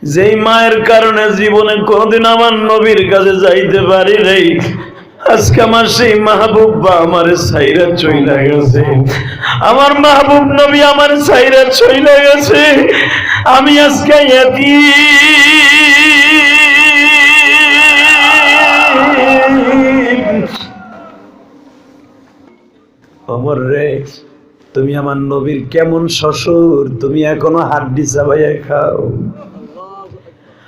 যেই মায়ের কারণে জীবনে কোনদিন আমার নবীর কাছে যাইতে পারি নাই, আজকে আমার সেই মাহবুব বা আমার সাইরা চইলা গেছে। আমার মাহবুব নবী আমার সাইরা চইলা গেছে। আমি আজকে অমর রে, তুমি আমার নবীর কেমন শ্বশুর, তুমি এখনো হাড্ডি চাবাইয়া খাও।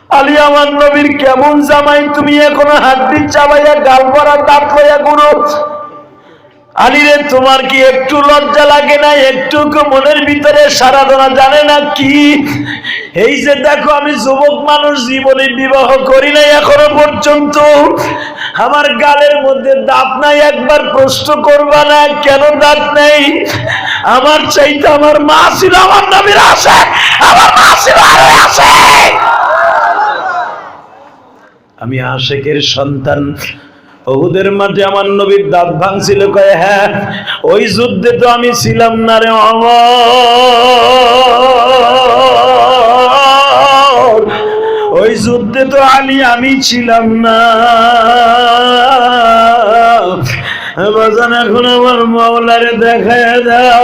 আলী আমার নবীর কেমন জামাই, তুমি এখনো হাড্ডি চাবাইয়া গাল ভরা দাঁত লইয়া ঘুরো। আলী রে, তোমার কি একটু লজ্জা লাগে না? একটু মনের ভিতরে সারাধনা জানে না কি? এই যে দেখো, আমি যুবক মানুষ, জীবনে বিবাহ করি নাই এখনো পর্যন্ত, আমার গালের মধ্যে দাঁত নাই। একবার প্রশ্ন করবা না কেন দাঁত নেই? আমার চাইতে আমার মা ছিল আমার নবীর আসে, আমার মা ছিল আরো আসে। আমি আশেকের সন্তান। উহুদের মাঠে আমার নবীর দাঁত ভাঙছিল, কয় হ্যাঁ, ওই যুদ্ধে তো আমি ছিলাম না রে ওমর, ওই যুদ্ধে তো আলী আমি ছিলাম না। বাজান, এখন আমার মাওলারে দেখায় দাও,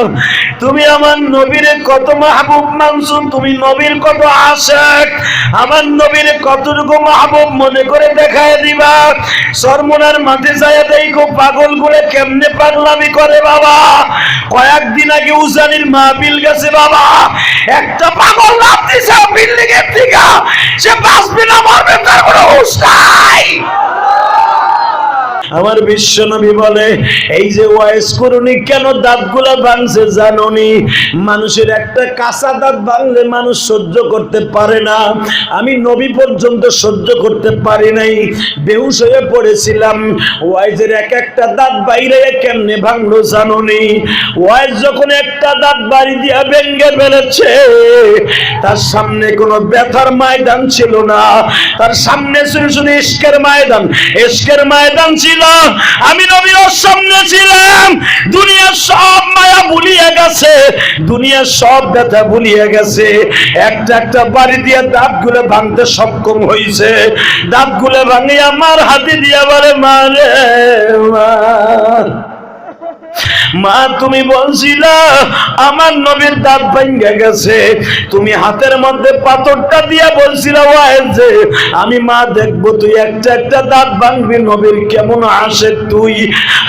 তুমি আমার নবীরে কত মাহবুব মানছো, তুমি নবীর কত আশিক, আমার নবীরে কতটুকু মাহবুব মনে করে দেখায় দিবা। সরমনার মাঠে যায় দেখো পাগল গুলো কেমনে পাগলামি করে বাবা। কয়েকদিন আগে উজানির মাহফিল গেছে বাবা, একটা পাগল লাফ দিছে বিল্ডিং এর থেকে, সে বাঁচবে না মরবে তার কোনো হুঁশ নাই। আমার বিশ্ব নবী বলে, এই যে ওয়াইস করুনি কেন দাঁতগুলা ভাঙছে জানোনি? মানুষের একটা কাঁচা দাঁত ভাঙলে মানুষ সহ্য করতে পারে না, আমি নবী পর্যন্ত সহ্য করতে পারি নাই, বেহুশ হয়ে পড়েছিলাম। ওয়াইজের এক একটা দাঁত বাইরে কেমনে ভাঙলো জানোনি? ওয়াইজ যখন একটা দাঁত বাড়ি দিয়া ভেঙে ফেলেছে, তার সামনে কোনো ব্যথার ময়দান ছিল না, তার সামনে ছিল শুধু ইশকের ময়দান। ইশকের ময়দান ছিল, আমি নবীর সামনে ছিলাম। দুনিয়ার সব মায়া ভুলিয়ে গেছে, দুনিয়ার সব ব্যথা ভুলিয়ে গেছে। একটা একটা বাড়ি দিয়ে দাঁতগুলো ভাঙতে সক্ষম হয়েছে। দাঁতগুলো ভাঙে আমার হাতে দিয়ে বলে, মা রে মা, মা তুমি বলছিলা আমার নবীর দাঁত ভেঙে গেছে, তুমি হাতের মধ্যে পাথরটা দিয়া বলছিলা ওয়াইজে আমি মা দেখবো তুই একটা একটা দাঁত ভাঙবি, নবীর কেমন আসে তুই।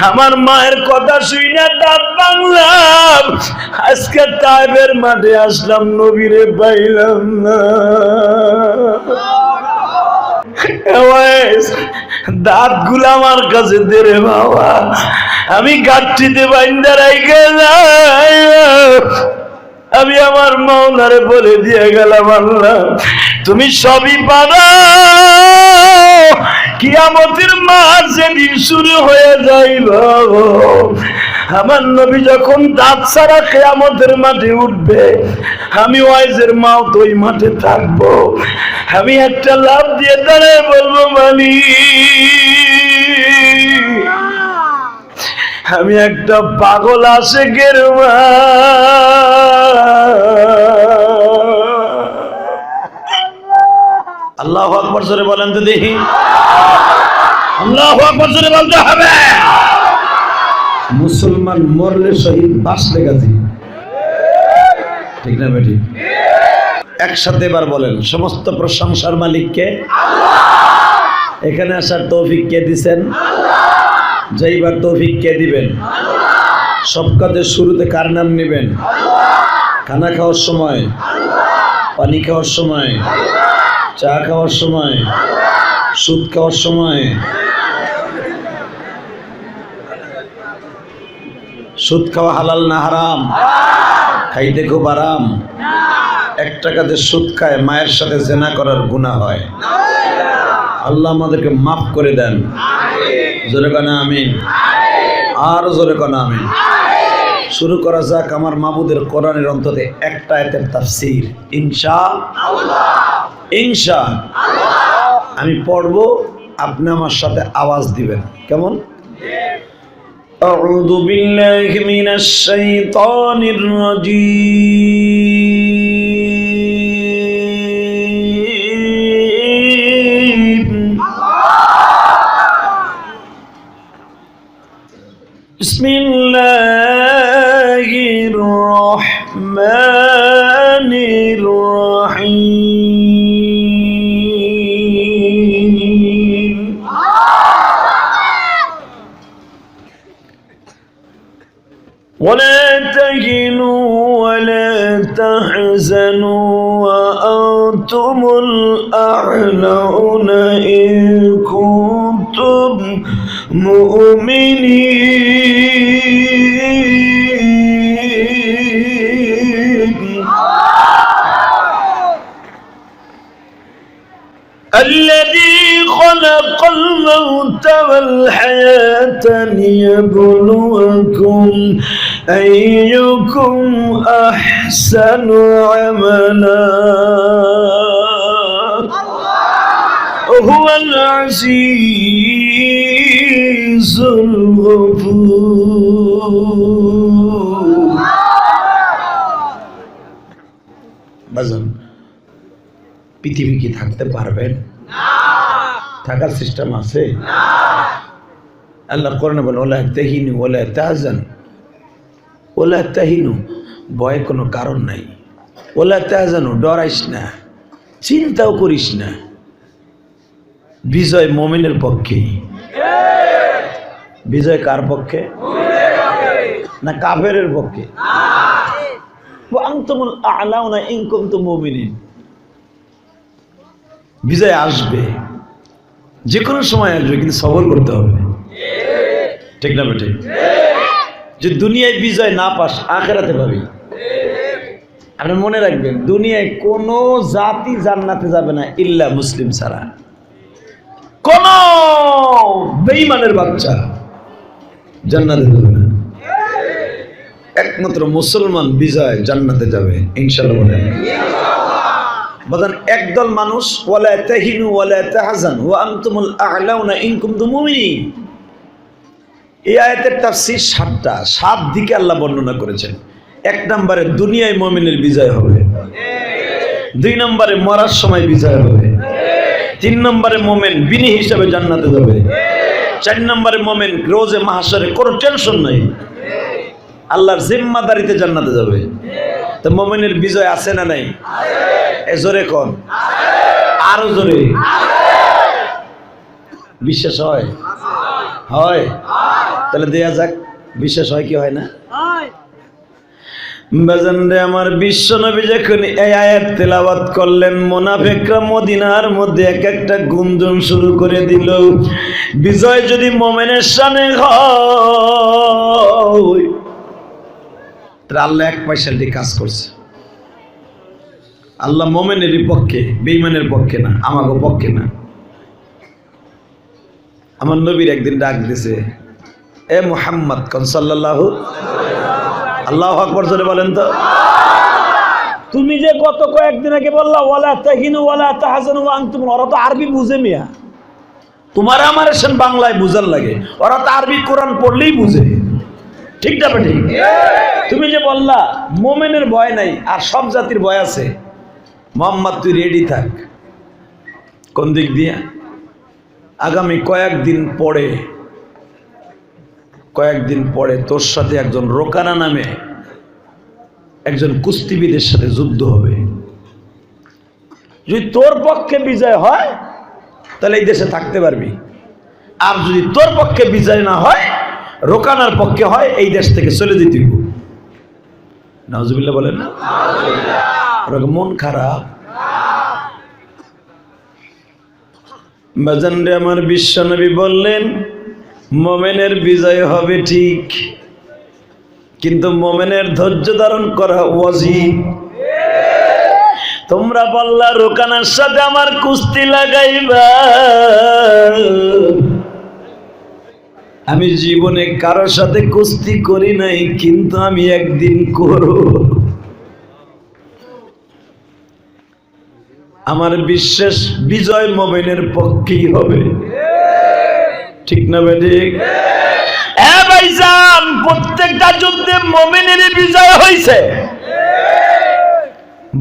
আমার মায়ের কথা শুনে দাঁত ভাঙলাম। আজকে তাইবের মাঠে আসলাম, নবীরে পাইলাম না। দাঁত গুলা আমার কাছে দে রে বাবা, আমি গাঠটিতে বাইন্দা রাইখে যাই। আমি আমার মাওলারে বলে দিয়ে গেলাম, আল্লাহ তুমি সবই পারো, কিয়ামতের মাঠ যেদিন শুরু হয়ে যাইব, আমার নবী যখন দাঁত ছাড়া কিয়ামতের মাঠে উঠবে, আমি ওয়াইজের মাও তো ওই মাঠে থাকবো। আমি একটা লাভ দিয়ে দাঁড়ায় বলবো, মালিক আমি একটা পাগল আশিকের মা। আল্লাহু আকবার জোরে বলেন তো দেখি, আল্লাহু আকবার জোরে বলতে হবে। মুসলমান মরলে শহীদ, বাঁচলে গাজী, ঠিক না বেটি? একসাথে এবার বলেন, সমস্ত প্রশংসার মালিককে আল্লাহ। এখানে আসার তৌফিক কে দিবেন? আল্লাহ। যাইবার তৌফিক কে দিবেন? আল্লাহ। সব কাজের শুরুতে কার নাম নেবেন? আল্লাহ। খানা খাওয়ার সময় আল্লাহ, পানি খাওয়ার সময় আল্লাহ, চা খাওয়ার সময় আল্লাহ, সুদ খাওয়ার সময়। সুদ খাওয়া হালাল না হারাম? খাইতে খুব আরাম। 1 টাকাতে সুদ খায় মায়ের সাথে জেনা করার গুনাহ হয়। আল্লাহ আমাদেরকে মাফ করে দেন। জোরে কানা আমিন, আর জোরে কানা আমিন। শুরু করা যাক আমার মাবুদের কোরআনের অন্তত একটা আয়াতের তাফসীর ইনশাআল্লাহ। ইনশাআল্লাহ আমি পড়ব, আপনি আমার সাথে আওয়াজ দিবেন, কেমন? আউযু বিল্লাহি মিনাশ শাইতানির রাজীম। বিসমিল্লাহির রহমানির রহিম। ولا تهنوا ولا تحزنوا وأنتم الأعلون إن كنتم مؤمنين. الذي خلق الموت والحياة ليبلوكم أيكم أحسن عملا وهو العزيز الغفور. বাজান, পৃথিবী কি থাকতে পারবেন? থাকার সিস্টেম আছে? আল্লাহ কোরআনে বলেন ওয়ালা তাহিনু ওয়ালা তাহজানু, ওয়ালা তাহিনু, ভয় কোনো কারণ নাই, ওয়ালা তাহজানু, ডরাইস না, চিন্তাও করিস না। বিজয় মুমিনের পক্ষে। বিজয় কার পক্ষে? না কাফেরের পক্ষে? ওয়া আনতুমুল আ'লাউনা ইন কুনতুম মুমিনিন। বিজয় আসবে, যে কোনো সময় আসবে, কিন্তু সবর করতে হবে। ঠিক না বেঠিক? যে দুনিয়ায় বিজয় না পাস, আখিরাতে পাবি। আপনি মনে রাখবেন, দুনিয়ায় কোনো জাতি জান্নাতে যাবে না ইল্লা মুসলিম ছাড়া। কোন বেঈমানের বাচ্চা জান্নাতে যাবে না, একমাত্র মুসলমান বিজয় জান্নাতে যাবে ইনশাআল্লাহ। বলেন বলেন, একদল মানুষ ওয়ালা তাহিনু ওয়ালা তাহজানু ওয়া আনতুমুল আ'লাউনা ইন কুনতুম মুমিনিন। এই আয়াতের তাফসীর 7টা, 7 দিকে আল্লাহ বর্ণনা করেছেন। 1 নম্বরে দুনিয়ায় মুমিনের বিজয় হবে, 2 নম্বরে মরার সময় বিজয় হবে, 3 নম্বরে মুমিন বিনি হিসাবে জান্নাতে যাবে, 4 নম্বরে মুমিন রোজে মাহশরে কোনো টেনশন নাই, আল্লাহর জিম্মাদারিতে জান্নাতে যাবে। তো মুমিনের বিজয় আছে না নাই? এ জোরে কোন, আরো জোরে। বিশ্বাস হয়? হয়? তাহলে দেয়া যাক, বিশ্বাস হয় কি হয় না? বাজান রে আমার, বিশ্ব নবী যখন এই আয়াত তেলাওয়াত করলেন, মুনাফিকরা মদিনার মধ্যে এক একটা গুঞ্জন শুরু করে দিল। বিজয় যদি মুমিনের শানে হয়, তাহলে আল্লাহ এক পয়সাটি কাজ করছে। আল্লাহ মুমিনেরই পক্ষে, বেঈমানের পক্ষে না, আমাগো পক্ষে না। আমার নবীর একদিন ডাক দিয়েছে, এ মুহাম্মদ কোন সাল্লাল্লাহু, আল্লাহু আকবার জোরে বলেন তো। তুমি যে গত কয়েকদিন আগে বললা ওয়ালা তাহিনু ওয়ালা তাহজানু ওয়া আনতুম, ওরা তো আরবি বুঝে মিয়া, তোমার আমার এসেন বাংলায় বুঝার লাগে, ওরা তো আরবি কোরআন পড়লেই বুঝে। ঠিক না বেটি? তুমি যে বললা মুমিনের ভয় নাই আর সব জাতির ভয় আছে, মুহাম্মদ তুই রেডি থাক। কোন দিক দিয়া? আগামী কয়েকদিন পরে তোর সাথে একজন রোকানা নামে একজন কুস্তিবিদের সাথে যুদ্ধ হবে। যদি তোর পক্ষে বিজয় হয় তাহলে এই দেশে থাকতে পারবি, আর যদি তোর পক্ষে বিজয় না হয়, রোকানার পক্ষে হয়, এই দেশ থেকে চলে যেতে হবে। নাউজুবিল্লাহ বলেন না? ওরকম মন খারাপ। বাজান রে আমার, বিশ্বনবী বললেন মুমিনের বিজয় হবে ঠিক, কিন্তু মুমিনের ধৈর্য ধারণ করা ওয়াজিব। তোমরা বললা রোকানার সাথে আমার কুস্তি লাগাইবা, আমি জীবনে কারোর সাথে কুস্তি করি নাই, কিন্তু আমি একদিন করব। আমার বিশ্বাস বিজয় মুমিনের পক্ষেই হবে। ঠিক না বেঠিক? হ্যাঁ ভাইজান, প্রত্যেকটা যুদ্ধে মুমিনের বিজয় হয়েছে।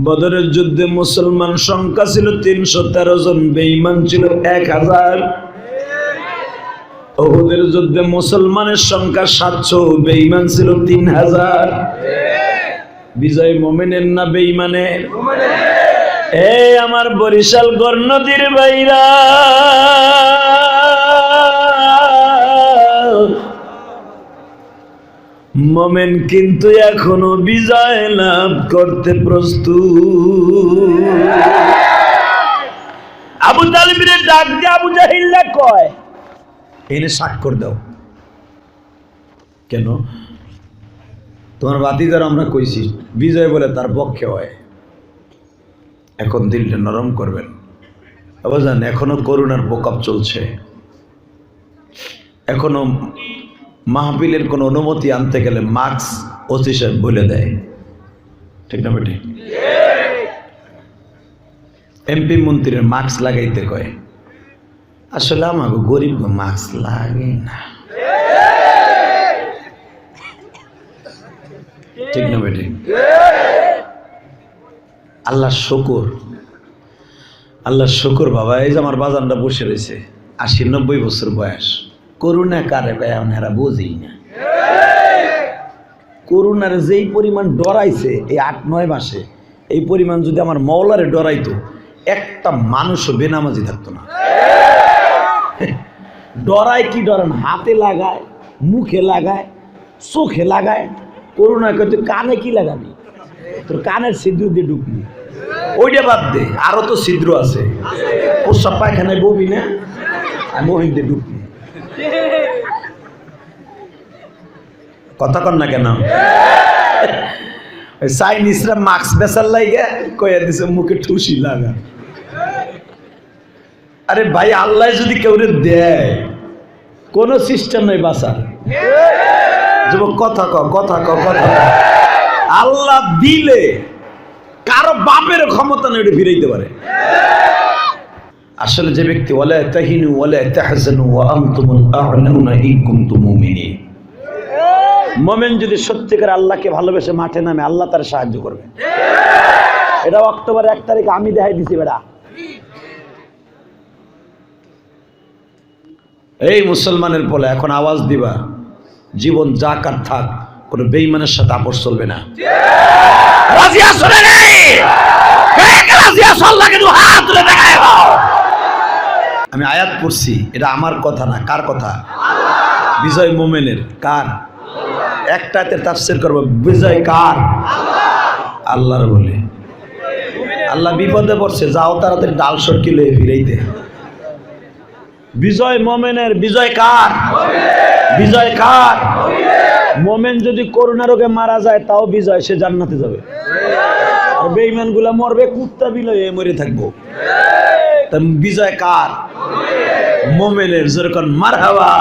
বদরের যুদ্ধে মুসলমান সংখ্যা ছিল 313 জন, বেঈমান ছিল 1000। উহুদের যুদ্ধে মুসলমানের সংখ্যা 700, বেঈমান ছিল 3000। বিজয় মুমিনের না বেঈমানের? এই আমার বরিশাল গর্ণদীর ভাইরা, মুমিন কিন্তু এখনো বিজয় লাভ করতে প্রস্তুত। আবু তালিবের ডাক দিয়ে আবু জাহিল্লা কয়, এনে স্বাক্ষর দাও। কেন? তোমার বাতিদার আমরা কইছি বিজয় বলে তার পক্ষে হয়। এখন দিলটা নরম করবেন। বুঝলেন, এখনো করোনার প্রকোপ চলছে, এখনো মাহফিলের কোনো অনুমতি আনতে গেলে মাস্ক ওসি সাহেব বলে দেয়, ঠিক না বেটি? এমপি মন্ত্রীর মাস্ক লাগাইতে কয়, আসলে আমাকে গরিব মাস্ক লাগে না, ঠিক না বেটি? আল্লাহ শুকর, আল্লাহ শুকর বাবা। এই যে আমার বাজানটা বসে রয়েছে, 80-90 বছর বয়স। করোনা কারে এরা বোঝেই না। করোনার যেই পরিমাণ ডরাইছে এই 8-9 মাসে, এই পরিমাণ যদি আমার মওলারে ডরাইতো, একটা মানুষও বেনামাজি থাকতো না। ডরায় কি ডরান? হাতে লাগায়, মুখে লাগায়, চোখে লাগায়। করোনা কয় তুই কানে কি লাগাবি? তোর কানের ছিদ্র দিয়ে ঢুকবি, ওইটা বাদ দে, আরো তো ছিদ্র আছে। প্রস্রাব পায়খানায় ববি না, আর মহিন দিয়ে ঢুকবি। কথা কন না কেন? চাইনিজরা মাস্ক বেচার লাগে কয়ে দিছে মুখে ঠুসি লাগা। আরে ভাই, আল্লাহ যদি কেউ দেয়, কোন সিস্টেম নেই বাঁচার। যুবক কথা ক, কথা ক, কথা ক। আল্লাহ দিলে কারো বাপের ক্ষমতা নেই ফিরাইতে পারে। আসলে যে ব্যক্তি ওয়ালা তাহিনু ওয়ালা তাহজানু ওয়া আনতুমুল আ'লাউনা ইন কুনতুম মুমিনিন, মুমিন যদি সত্যিকার আল্লাহকে ভালোবেসে মাঠে নামে, আল্লাহ তার সাহায্য করবে। এটা অক্টোবর 1 তারিখ আমি দেখাই দিছি বেটা। এই মুসলমানের পোলা, এখন আওয়াজ দিবা, জীবন যাক আর থাক, কোন বেঈমানের সাথে আপোষ চলবে না। রাজি আছো না? রাজি আছো? আল্লাহকে দুই হাত তুলে দেখায়। আমি আয়াত পড়ছি, এটা আমার কথা না। কার কথা? বিজয় মুমিনের। কার? একটাতে তাফসীর করব, বিজয় কার? আল্লাহর বলে। আল্লাহ বিপদে পড়ছে, যাও তাড়াতাড়ি ডাল সরকি লয়ে ফিরাইতে। বিজয় মুমিনের। বিজয় কার? বিজয় কার? মুমিন যদি করোনা রোগে মারা যায় তাও বিজয়, সে জান্নাতে যাবে। আর বেঈমান গুলা মরবে, কুত্তা বিলয়ে মরে থাকবো। তা বিজয় কার? মুমিনের। যেরকম মারহাবা।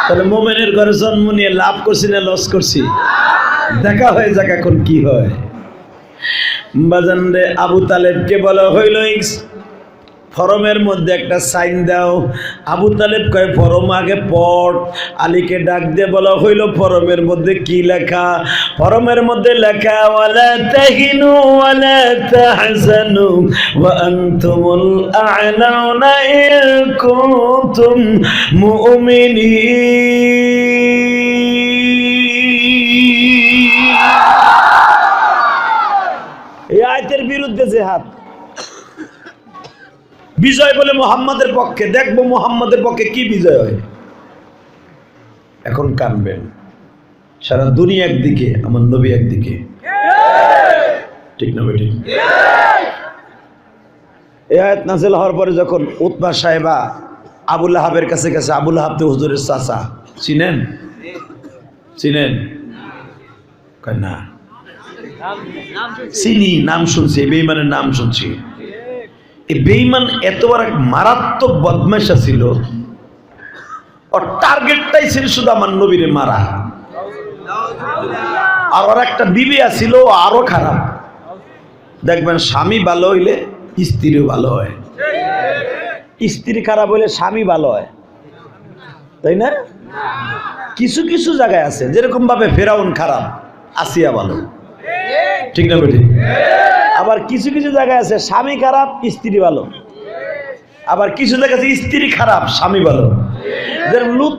তাহলে মুমিনের ঘরে জন্ম নিয়ে লাভ করছি না লস করছি? দেখা হয়ে যাক এখন কি হয়। বাজান রে, আবু তালেবকে বলা হইল ফরমের মধ্যে একটা সাইন দাও। আবু তালেব কয় ফরম আগে পড়। আলীকে ডাক দিয়ে বলা হইল ফরমের মধ্যে কি লেখা? ফরমের মধ্যে লেখা ওয়ালা তাহিনু ওয়ালা তাহজানু ওয়া আনতুমুল আ'লাউনা ইন কুনতুম মুমিনিন। এই আয়াতের বিরুদ্ধে জিহাদ। বিজয় বলে মুহাম্মাদের পক্ষে। দেখবো মুহাম্মাদের পক্ষে কি বিজয় হয়। এখন কানবেন, সারা দুনিয়া একদিকে, আমার নবী একদিকে, ঠিক না বেটি? এই আয়াত নাযিল হওয়ার পরে যখন উতবা সাহেবা আবু লাহাবের কাছে গেছে, আবু লাহাব তো হুজুরের চাচা, চিনেন? চিনেন? কয় না, চিনি, নাম শুনছি, বেঈমানের নাম শুনছি। এই বেঈমান এত বড় এক মারাত্মক বদমাশা ছিল, ওর টার্গেটটাই ছিল শুধু আমার নবীরে মারা। আর ওর একটা বিবি ছিল আরো খারাপ। দেখবেন স্বামী ভালো হইলে স্ত্রীও ভালো হয়, স্ত্রী খারাপ হইলে স্বামী ভালো হয়, তাই না? কিছু কিছু জায়গায় আছে যেরকম ভাবে ফেরাউন খারাপ, আসিয়া ভালো, ঠিক না বেটি? আবার কিছু কিছু জায়গায় আছে স্বামী খারাপ স্ত্রী ভালো, আবার কিছু জায়গায় আছে স্ত্রী খারাপ স্বামী ভালো। লুত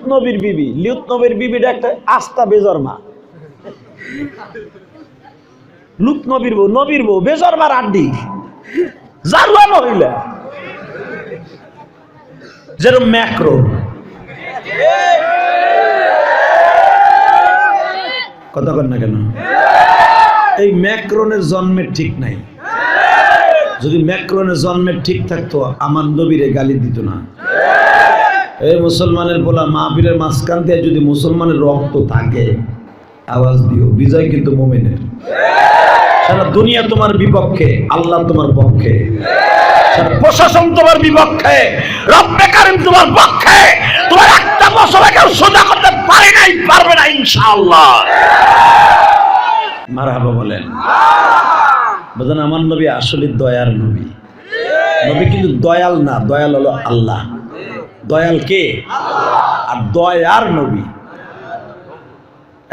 নবীর বিবিটা একটা আস্তা বেজরমা। লুত নবীর বউ বেজরমার আড্ডি, জারুয়া মহিলা, যেরকম ম্যাক্রো। কথা কন না কেন? এই ম্যাক্রনের জন্মের ঠিক নাই। যদি ম্যাক্রনের জন্মের ঠিক থাকতো আমার নবীরে গালি দিত না। এই মুসলমানের বলা মাহফিলের মাঝখান দিয়ে যদি মুসলমানের রক্ত থাকে আওয়াজ দিও, বিজয় কিন্তু মুমিনের। সারা দুনিয়া তোমার বিপক্ষে, আল্লাহ তোমার পক্ষে, প্রশাসন তোমার বিপক্ষে, রব্বে কারীম তোমার পক্ষে। তোমার একটা মশলা কেউ সোজা করতে পারে নাই, পারবে না ইনশাআল্লাহ। মারহাবা বলেন। বুঝলেন, আমার নবী আসলে দয়ার নবী। নবী কিন্তু দয়াল না, দয়াল হলো আল্লাহ। দয়াল কে? আর দয়ার নবী।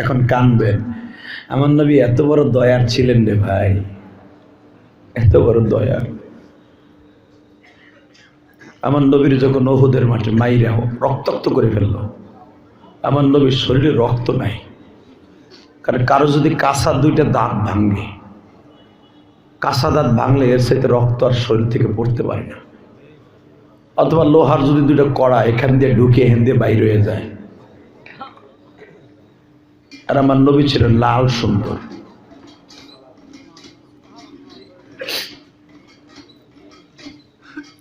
এখন কানবেন, আমার নবী এত বড় দয়ার ছিলেন রে ভাই, এত বড় দয়ার। আমার নবীর যখন উহুদের মাঠে মাইরা রক্তাক্ত করে ফেলল, আমার নবীর শরীরে রক্ত নাই। কারণ কারো যদি কাঁচা দুইটা দাঁত ভাঙে, কাঁচা দাঁত ভাঙলে এর সাথে রক্ত আর শরীর থেকে পড়তে পারে না। অথবা লোহার যদি দুইটা কড়া এখান দিয়ে ঢুকে এখান দিয়ে বাইরে হয়ে যায়। আর আমার নবী ছিলেন লাল সুন্দর।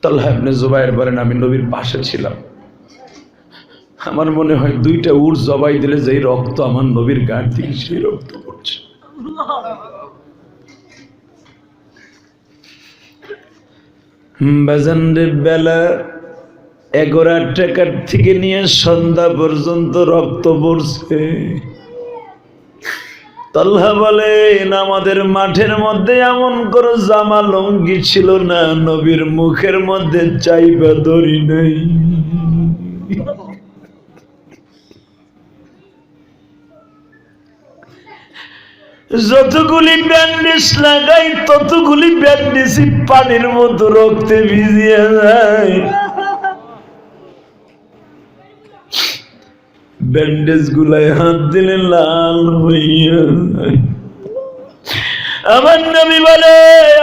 তালহা ইবনে জুবায়ের বলেন, আমি নবীর পাশে ছিলাম। আমার মনে হয় দুইটা উট জবাই দিলে যেই রক্ত আমার নবীর গায়ের থেকে সেই রক্ত পড়ছে। বাজানদের বেলা 11 টাকার থেকে নিয়ে সন্ধ্যা পর্যন্ত রক্ত পড়ছে। তালহা বলেন, আমাদের মাঠের মধ্যে এমন কোনো জামা লঙ্গি ছিল না নবীর মুখের মধ্যে চাইবা ধরি নাই। যতগুলি ব্যান্ডেজ লাগাই ততগুলি ব্যান্ডেজ পানির মতো রক্তে ভিজিয়ে যায়। ব্যান্ডেজ গুলায় হাত দিলে লাল হইয়া যায়। আমার নবী বলে,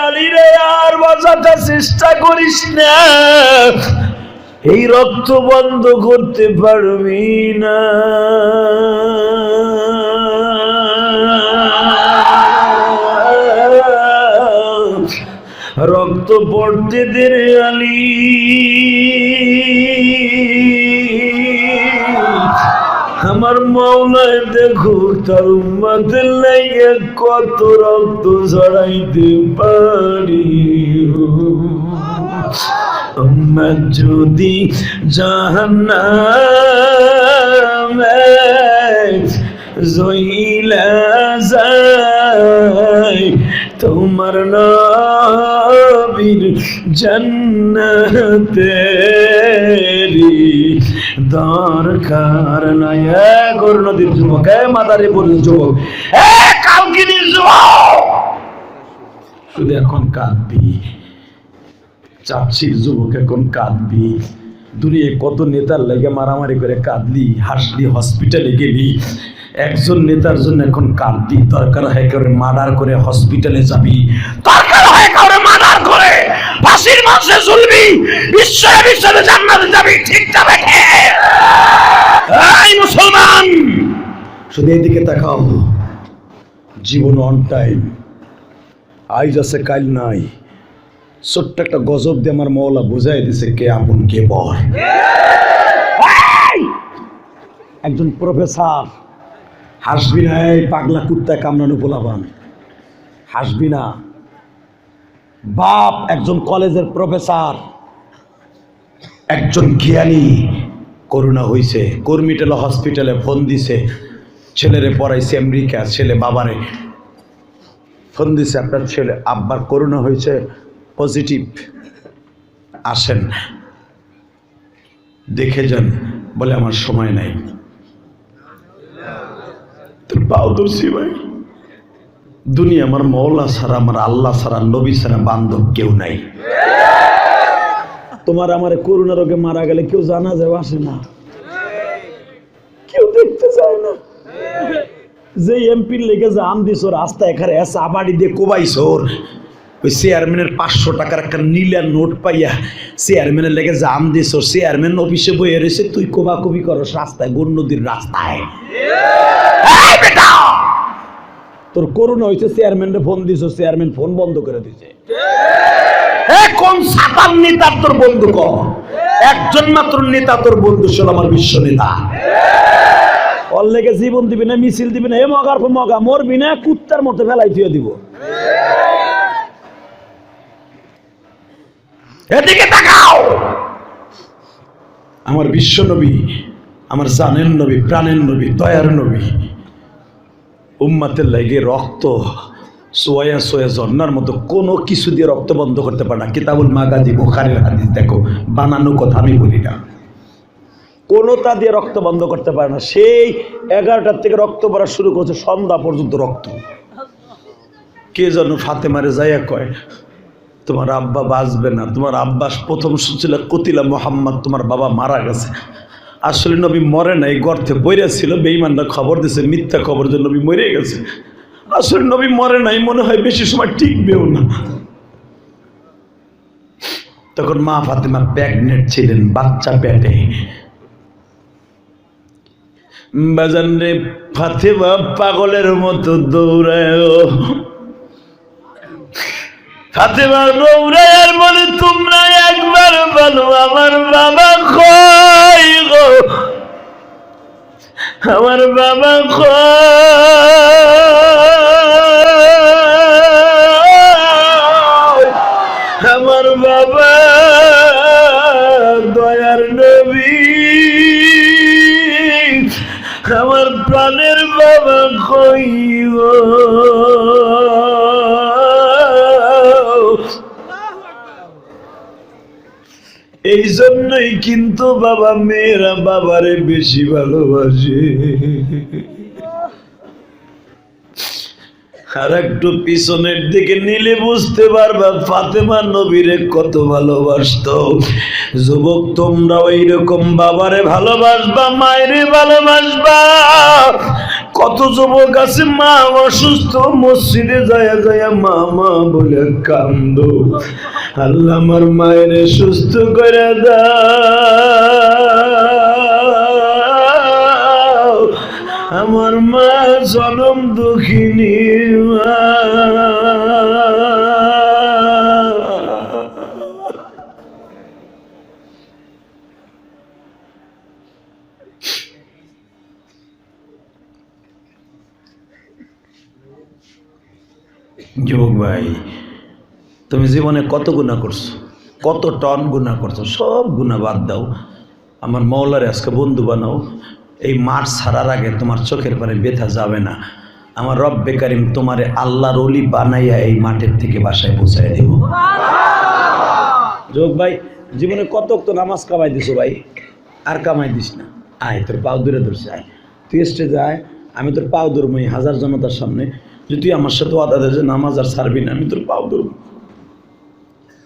আলী রে আর বাঁচাতে চেষ্টা করিস না, এই রক্ত বন্ধ করতে পারবি না। রক্ত পড়তে দে রে আলী, আমার মাওলায় দেখো তার উম্মতের লাগে কত রক্ত ঝরাইতে পারি। উম্মত যদি জাহান্নামে জইলা যায়, তোমার নবীর জান্নাতেরি দরকার নাই। গরু নদীর যুবক, মাদারে বলুন যুবক, কালকিনির যুবক, শুধু এখন কাঁদবি। চাচ্ছির যুবক, এখন কাঁদবি। দুনিয়ায় কত নেতার লেগে মারামারি করে কাঁদলি, হাসলি, হসপিটালে গেলি। একজন নেতার জন্য এখন কাঁদবি। দরকার হয় করে মার্ডার করে হসপিটালে যাবি, দরকার হয় করে মার্ডার করে ফাঁসির মাঝে ঝুলবি, বিশ্বে বিশ্বে জান্নাতে যাবি। ঠিক যাবে এই মুসলমান, শুধু এদিকে তাকাও। জীবন অন টাইম, আইজ আছে কাল নাই। ছোট্ট একটা গজব দিয়ে আমার মওলা বুঝাই দিছে কে আপন কে পর। একজন প্রফেসর, হাসবি না, এই পাগলা কুত্তায় কামড়ানো পোলাপান, হাসবি না। বাপ একজন কলেজের প্রফেসর, একজন জ্ঞানী, করোনা হয়েছে, কর্মীটেলা হসপিটালে ফোন দিছে, ছেলেরে পড়াইছে আমেরিকা। ছেলে বাবারে ফোন দিছে, আপনার ছেলে আব্বার করোনা হয়েছে, পজিটিভ, আসেন দেখে যান। বলে আমার সময় নাই। তোর পাও ধরছি ভাই, দুনিয়া আমার মওলা ছাড়া, আমার আল্লাহ ছাড়া, নবী ছাড়া বান্ধব কেউ নাই। তোমার আমার করোনা রোগে মারা গেলে কেউ জানা যায় আসে না। দেখতে চায় না। যে এমপির লেগে জাম দিস রাস্তায় এখানে এসে আবাড়ি দিয়ে কোবাইছর, ওই চেয়ারম্যানের 500 টাকার একটা নীলা নোট পাইয়া চেয়ারম্যানের লেগে জাম দিস, চেয়ারম্যান অফিসে বইয়ে রয়েছে, তুই কোবাকুবি করস রাস্তায়, গোর নদীর রাস্তায়। তোর করোনা হয়েছে, চেয়ারম্যানরে ফোন দিস, চেয়ারম্যান ফোন বন্ধ করে দিছে। কোন সাতার নেতার তোর বন্ধু? ক একজন মাত্র নেতা তোর বন্ধু, ছিল আমার বিশ্ব নেতা। ওর লেগে জীবন দিবি না, মিছিল দিবি না, এ মগার পর মগা, মরবি না, কুত্তার মতো ফেলাই দিয়ে দিব। এদিকে তাকাও। আমার বিশ্ব নবী, আমার জানের নবী, প্রাণের নবী, দয়ার নবী, উম্মাতের লাগে রক্ত সোয়া সোয়া ঝর্ণার মতো কোনো কিছু দিয়ে রক্ত বন্ধ করতে পারে না। কিতাবুল মাগাজি বুখারীর হাদিস দেখো, বানানো কথা আমি বলি না। কোনোটা দিয়ে রক্ত বন্ধ করতে পারে না। সেই 11টার থেকে রক্ত পড়া শুরু করছে, সন্ধ্যা পর্যন্ত রক্ত। কে যেন ফাতেমারে যাইয়া কয়, তোমার আব্বা বাঁচবে না, তোমার আব্বাস প্রথম শুনছিল কতিলা মোহাম্মদ, তোমার বাবা মারা গেছে। আসলে নবী মরে নাই, গর্তে বইরা ছিল, বেঈমানরা খবর দিছে, মিথ্যা খবর যে নবী মরে গেছে। আসলে নবী মরে নাই, মনে হয় বেশি সময় টিকবেও না। তখন মা ফাতেমা প্রেগনেন্ট ছিলেন, বাচ্চা পেটে। বাজান রে ফাতেমা পাগলের মতো দৌড়ায়, ফাতেমা দৌড়ায় আর বলে, তোমরা একবার বলো আমার বাবা কই গো, আমার বাবা কই, আমার বাবা দয়ার নবী, আমার প্রাণের বাবা কই গো। এই জন্যই কিন্তু বাবা মেয়েরা বাবারে বেশি ভালোবাসে। আর একটু পিছনের দিকে নিলে বুঝতে পারবা ফাতেমা নবীরে কত ভালোবাসতো। যুবক, তোমরাও এইরকম বাবারে ভালোবাসবা, মায়েরে ভালোবাসবা। কত যুবক আছে মা অসুস্থ, মসজিদে যায়া যায়া মা মা বলে কান্দো, আল্লাহ আমার মায়ের সুস্থ করে দাও, আমার মা জনম দুঃখিনী মা। যুবক ভাই, তুমি জীবনে কত গুনাহ করছো, কত টন গুনাহ করছো, সব গুনাহ বাদ দাও, আমার মওলারে আজকে বন্ধু বানাও। এই মাঠ ছাড়ার আগে তোমার চোখের পানি ব্যথা যাবে না। আমার রব্বে কারিম তোমারে আল্লাহর ওলি বানাইয়া এই মাঠের থেকে বাসায় পৌঁছায় দেব। যুবক ভাই, জীবনে কত তো নামাজ কামাই দিছো ভাই, আর কামাই দিস না। আয়, তোর পাও দূরে ধরছে, আয় তুই স্টেজে আয়, আমি তোর পাও ধরবো হাজার জনতার সামনে। যদি তুই আমার সাথে ওয়াদা দে যে নামাজ আর ছাড়বি না, আমি তোর পাও ধরবো।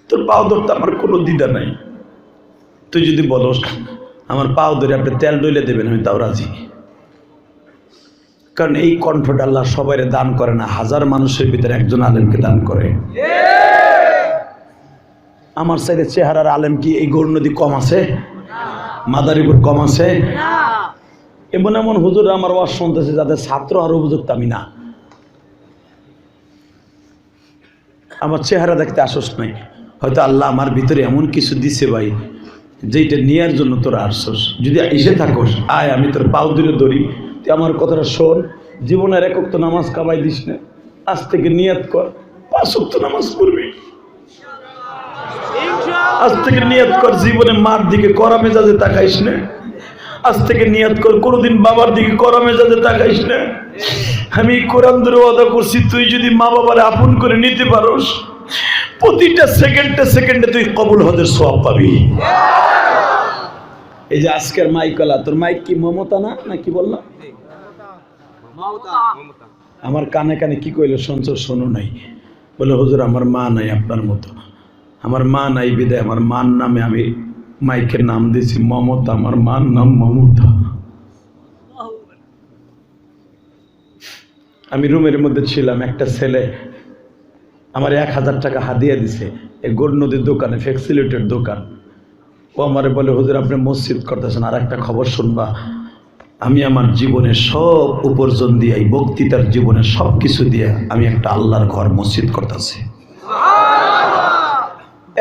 তোর পাও ধরতে আমার কোনো দ্বিধা নাই। তুই যদি বলস আমার পাও ধরে আপনি তেল ডইলে দেবেন, আমি তাও রাজি। কারণ এই কণ্ঠটা আল্লাহ সবাইরে দান করে না, হাজার মানুষের ভিতরে একজন আলেমকে দান করে। আমার সাইডে চেহারার আলেম কি এই গৌর নদী কম আছে? মাদারীপুর কম আছে? এমন এমন হুজুর আমার ওয়াজ শুনতেছে যাদের ছাত্র আর উপযুক্ত আমি না। আমার চেহারা দেখতে আসস নাই, হয়তো আল্লাহ আমার ভিতরে এমন কিছু দিছে ভাই যেটা নেওয়ার জন্য তোরা আসছস। যদি এসে থাকস, আয় আমি তোর পাও দূরে ধরি, তুই আমার কথাটা শোন। জীবনের একক তো নামাজ কামাই দিস না, আজ থেকে নিয়াত কর 5 ওয়াক্ত নামাজ পড়বি। আজ থেকে নিয়াত কর জীবনে মার দিকে কড়া মেজাজে তাকাইস না। আজ থেকে নিয়াত কর কোনোদিন বাবার দিকে কড়া মেজাজে তাকাইস না। আমি কোরআন ধরে ওয়াদা করছি, তুই যদি মা বাবারে আপন করে নিতে পারোস, প্রতিটা সেকেন্ডে সেকেন্ডে তুই কবুল হজের সওয়াব পাবি। এই যে আজকের মাইকলা, তোর মাইক কি মমতা না কি বললাম? আমার কানে কানে কি কইলো শুনছো? শোনো নাই? বলে হুজুর আমার মা নাই আপনার মতো, আমার মা নাই বিদায় আমার মার নামে আমি মাইকের নাম দিয়েছি মমতা, আমার মার নাম মমতা। আমি রুমের মধ্যে ছিলাম, একটা ছেলে আমার 1000 টাকা হাদিয়া দিছে, এই গোড নদীর দোকানে, ফ্যাক্সিলিটির দোকান। ও আমারে বলে, হুজুর আপনি মসজিদ করতেছেন, আর একটা খবর শুনবা, আমি আমার জীবনের সব উপার্জন দিয়ে, এই বক্তৃতার জীবনের সব কিছু দিয়ে আমি একটা আল্লাহর ঘর মসজিদ করতেছি।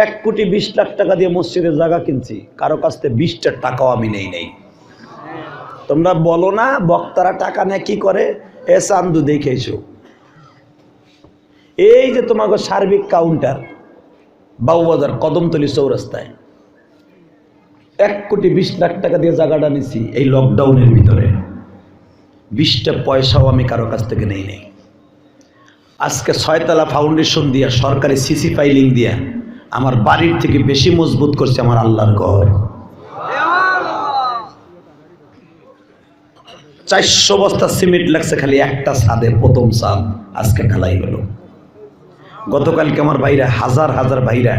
1,20,00,000 টাকা দিয়ে মসজিদের জায়গা কিনছি, কারো কাছ থেকে 20টা টাকাও আমি নেই। তোমরা বলো না বক্তারা টাকা নেয় কি করে? এ চান্দু দেখেছো, এই যে তোমাকে সার্বিক কাউন্টার বাউবাজার কদমতলী চৌরাস্তায় 1,20,00,000 টাকা দিয়ে জায়গাটা নিছি এই লকডাউনের ভিতরে, 20টা পয়সাও আমি কারো কাছ থেকে নেই। আজকে 6তলা ফাউন্ডেশন দিয়া, সরকারি সিসি ফাইলিং দিয়া আমার বাড়ির থেকে বেশি মজবুত করছে আমার আল্লাহর ঘর। 400 বস্তা সিমেন্ট লাগছে খালি একটা ছাদে, প্রথম ছাদ আজকে ঢালাই হলো। গতকালকে আমার ভাইরা, হাজার ভাইরা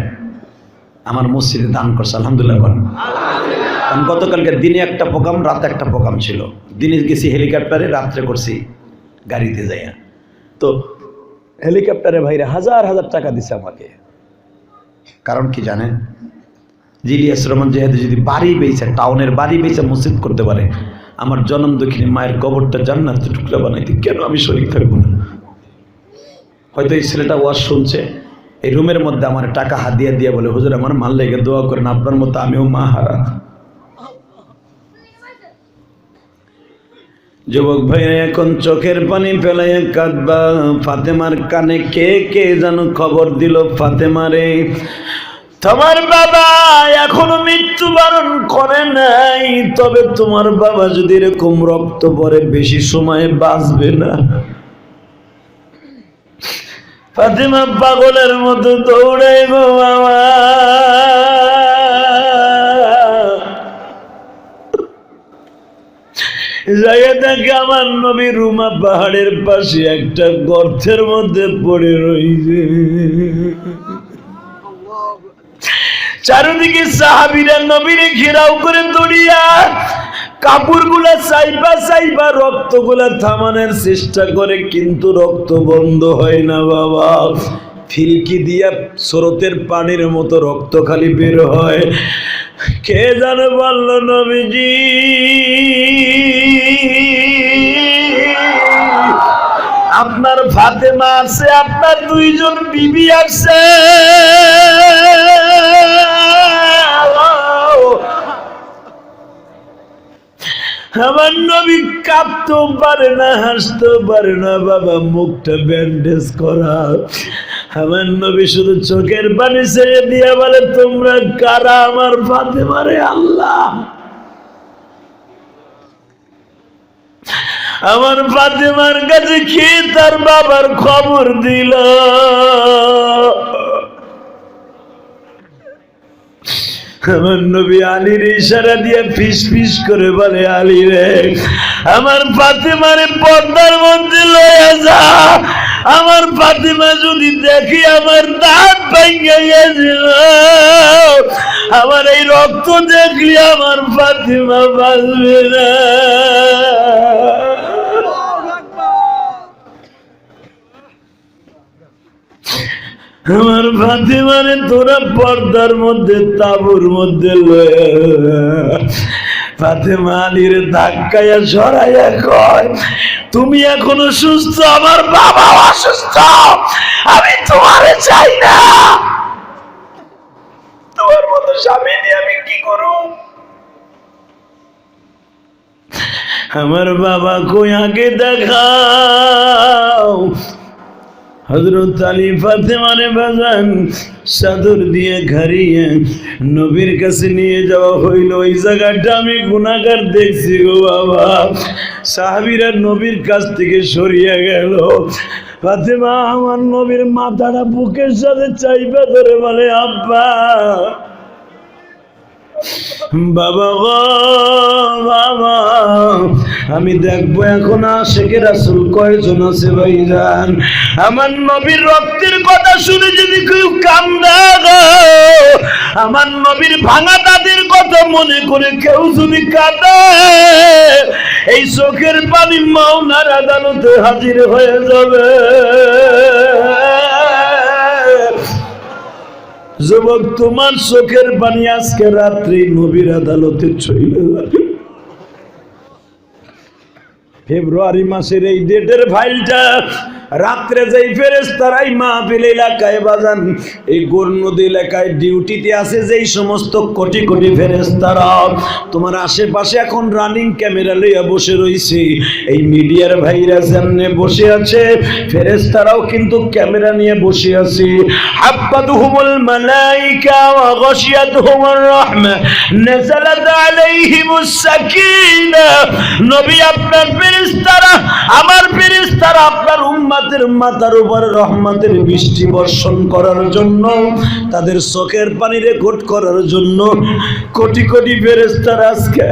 আমার মসজিদে দান করছে, আলহামদুলিল্লাহ। কারণ গতকালকে দিনে একটা প্রোগ্রাম, রাতে একটা প্রোগ্রাম ছিল। দিনে গেছি হেলিকপ্টারে, রাত্রে করছি গাড়িতে যাইয়া। তো হেলিকপ্টারে ভাইরা হাজার টাকা দিছে আমাকে। কারণ কি জানেন? ইলিয়াস রহমান জাহেদ যদি বাড়ি বেচে, টাউনের বাড়ি বেচে মসজিদ করতে পারে, আমার জনম দক্ষিণে মায়ের কবরটা জান্নাতের টুকরা বানাইতে কেন আমি শরীক থাকবো না? হয়তো এই ছেলেটা ওয়াজ শুনছে, এই রুমের মধ্যে আমার টাকা হাদিয়া দিয়ে বলে, হুজুর আমার মাল লেগে দোয়া করেন, আপনার মতো আমিও মা হারা। যুবক ভাইরা এখন চোখের পানি ফেলাইয়া কাঁদবা। ফাতেমার কানে কে যেন খবর দিল, ফাতেমারে তোমার বাবা এখনো মৃত্যুবরণ করে নাই, তবে তোমার বাবা যদি এরকম রক্ত পরে বেশি সময় বাঁচবে না। ফাতেমা পাগলের মতো দৌড়াইব বাবা। জায়গা থেকে আমার নবী রুমা পাহাড়ের পাশে একটা গর্তের মধ্যে পড়ে রয়েছে। চারিদিকে সাহাবীরা নবীরে ঘেরাও করে দড়িয়া কাপড়গুলা চাইবা রক্তগুলা থামানোর চেষ্টা করে, কিন্তু রক্ত বন্ধ হয় না বাবা। ফিলকি দিয়া স্রোতের পানির মতো রক্ত খালি বের হয়। কে জানে বলল, নবীজি আপনার ফাতেমা আছে, আপনার 2 জন বিবি আছে। আমার নবী কাঁদতেও পারে না, হাসতেও পারে না বাবা, মুখটা ব্যান্ডেজ করা। আমার নবী শুধু চোখের পানি ছেড়ে দিয়া বলে, তোমরা কারা আমার ফাতেমারে? আল্লাহ আমার ফাতেমার কাছে কি তার বাবার খবর দিল? আমার নবী আলীর ইশারা দিয়ে ফিস করে বলে, আলী রে আমার ফাতেমারে পর্দার মধ্যে লয়ে যা। আমার ফাতেমা যদি দেখি আমার দাঁত ভেঙে গেছে, আমার এই রক্ত দেখলি আমার ফাতেমা বাঁচবে না। আমার ফাতেমারে তোরা পর্দার মধ্যে, তাবুর মধ্যে লয়ে। ফাতেমা আলীর ধাক্কায়া সরাইয়া কয়, তুমি এখনো সুস্থ, আমার বাবা অসুস্থ, আমি তোমারে চাই না। তোমার মতো স্বামী নিয়ে আমি কি করব? আমার বাবা কই আগে দেখাও। হযরত আলী ফাতেমারে বাজান চাদর দিয়ে ঘাড়িয়ে নবীর কাছে নিয়ে যাওয়া হইল। ওই জায়গাটা আমি গুনাহগার দেখছি গো বাবা। সাহাবীরা নবীর কাছ থেকে সরিয়ে গেল। ফাতেমা আমার নবীর মাথাটা বুকের সাথে চাইপা ধরে বলে, আব্বা বাবা গো বাবা, আমি দেখবো এখন আশিকে রাসূল কয়জন আছে ভাইজান। আমার নবীর রক্তের কথা শুনে যদি কেউ কান্দা গো, আমার নবীর ভাঙা দাঁতের কথা মনে করে কেউ যদি কাঁদে, এই চোখের পানি মাওলার আদালতে হাজির হয়ে যাবে। যুবক, তোমার চোখের পানি আজকে রাত্রি নবীর আদালতে চলে যাবে। ফেব্রুয়ারি মাসের এই ডেটের ফাইলটা রাত্রে যেই ফেরেশতারাই মাহফিল এলাকায় বাজান, এই গোরনদী এলাকায় ডিউটিতে আছে যেই সমস্ত কোটি কোটি ফেরেশতারা, তোমার আশেপাশে এখন রানিং ক্যামেরা লইয়া বসে রইছে। এই মিডিয়ার ভাইরা সামনে বসে আছে, ফেরেশতারাও কিন্তু ক্যামেরা নিয়ে বসে আছে। হাব্বাতুহুমুল মালাইকা ওয়া গাশিয়াতুহুমুর রাহমা নাযালাত আলাইহিমুস সাকিনা। নবী, আপনার ফেরেশতারা, আমার ফেরেশতারা আপনার উম্মতের মাথার উপর রহমতের বৃষ্টি বর্ষণ করার জন্য, তাদের চোখের পানি রেকর্ড করার জন্য কোটি কোটি ফেরেশতারা আজকে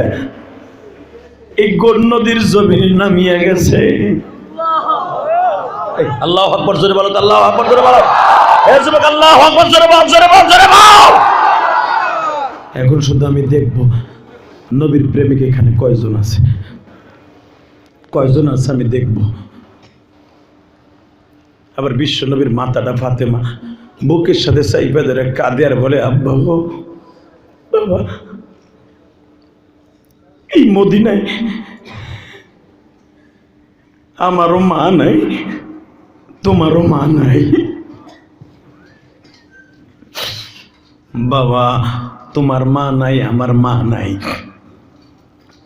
এই গোরনদীর জমিনে নামিয়ে গেছে। আল্লাহু আকবার, জোরে বলো, আল্লাহু আকবার, জোরে বলো। এই যুবক, আল্লাহু আকবার, জোরে বল, জোরে বল, জোরে বল। এখন শুধু আমি দেখব নবীর প্রেমিক এখানে কয়জন আছে, কয়জন আছে আমি দেখব। আবার বিশ্ব নবীর মাতাটা ফাতেমা বুকের সাথে চাইপা ধরে কাঁদে আর বলে, আব্বা গো বাবা, এই মদিনায় আমারও মা নাই, তোমারও মা নাই। বাবা, তোমার মা নাই, আমার মা নাই।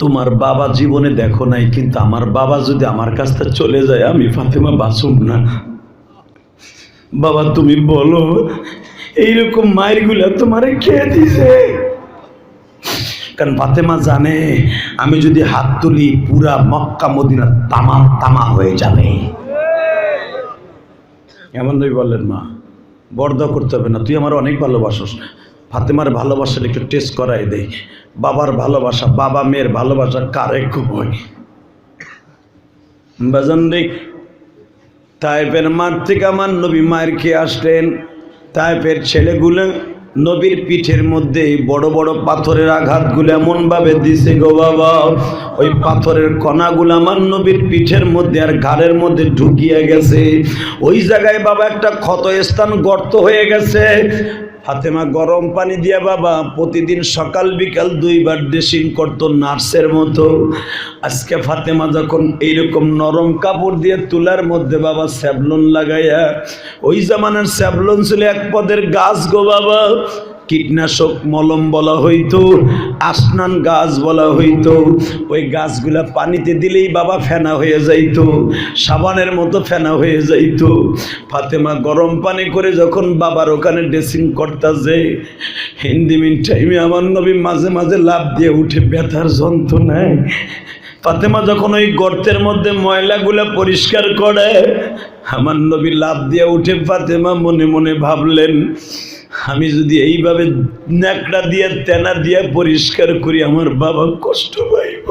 তোমার বাবা জীবনে দেখো নাই, কিন্তু আমার বাবা যদি আমার কাছ থেকে চলে যায়, আমি ফাতেমা বাঁচুম না। বাবা, তুমি বলো, এইরকম মায়ের গুলা তোমারে খেয়ে দিছে। কারণ ফাতেমা জানে, আমি যদি হাত তুলি পুরা মক্কা মদিনা তামা তামা হয়ে যাবে। এমন নবী বললেন, মা বর্দা করতে হবে না, তুই আমার অনেক ভালোবাসোস। ফাতেমার ভালোবাসাটা একটু টেস্ট করাই দেয়। বাবার ভালোবাসা, বাবা মেয়ের ভালোবাসা কারে খুব হয় বাজান রে। তায়েফের মাঠ থেকে আমার নবী মায়ের খেয়ে আসলেন। তায়েফের ছেলেগুলো নবীর পিঠের মধ্যে বড় বড় পাথরের আঘাতগুলো এমন ভাবে দিছে গো বাবা, ওই পাথরের কণাগুলো আমার নবীর পিঠের মধ্যে আর ঘাড়ের মধ্যে ঢুকিয়ে গেছে। ওই জায়গায় বাবা একটা ক্ষত স্থান, গর্ত হয়ে গেছে। ফাতেমা গরম পানি দিয়া বাবা প্রতিদিন সকাল বিকাল 2 বার ড্রেসিং করতো নার্সের মতো। আজকে ফাতেমা যখন এইরকম নরম কাপড় দিয়ে তুলার মধ্যে বাবা স্যাভলন লাগাইয়া, ওই জামানার স্যাভলন ছিল এক পদের গাছ গো বাবা, কীটনাশক মলম বলা হইতো, আসনান গাছ বলা হইতো। ওই গাছগুলা পানিতে দিলেই বাবা ফেনা হয়ে যাইতো, সাবানের মতো ফেনা হয়ে যাইতো। ফাতেমা গরম পানি করে যখন বাবার ওখানে ড্রেসিং করতেছে, হিন্দি মিন টাইমে আমার নবী মাঝে মাঝে লাফ দিয়ে উঠে ব্যথার যন্ত্রণায়। ফাতেমা যখন ওই গর্তের মধ্যে ময়লাগুলা পরিষ্কার করে, আমার নবী লাফ দিয়ে উঠে ফাতেমা মনে মনে ভাবলেন, আমি যদি এইভাবে ন্যাকড়া দিয়ে তেনা দিয়ে পরিষ্কার করি, আমার বাবা কষ্ট পাইব।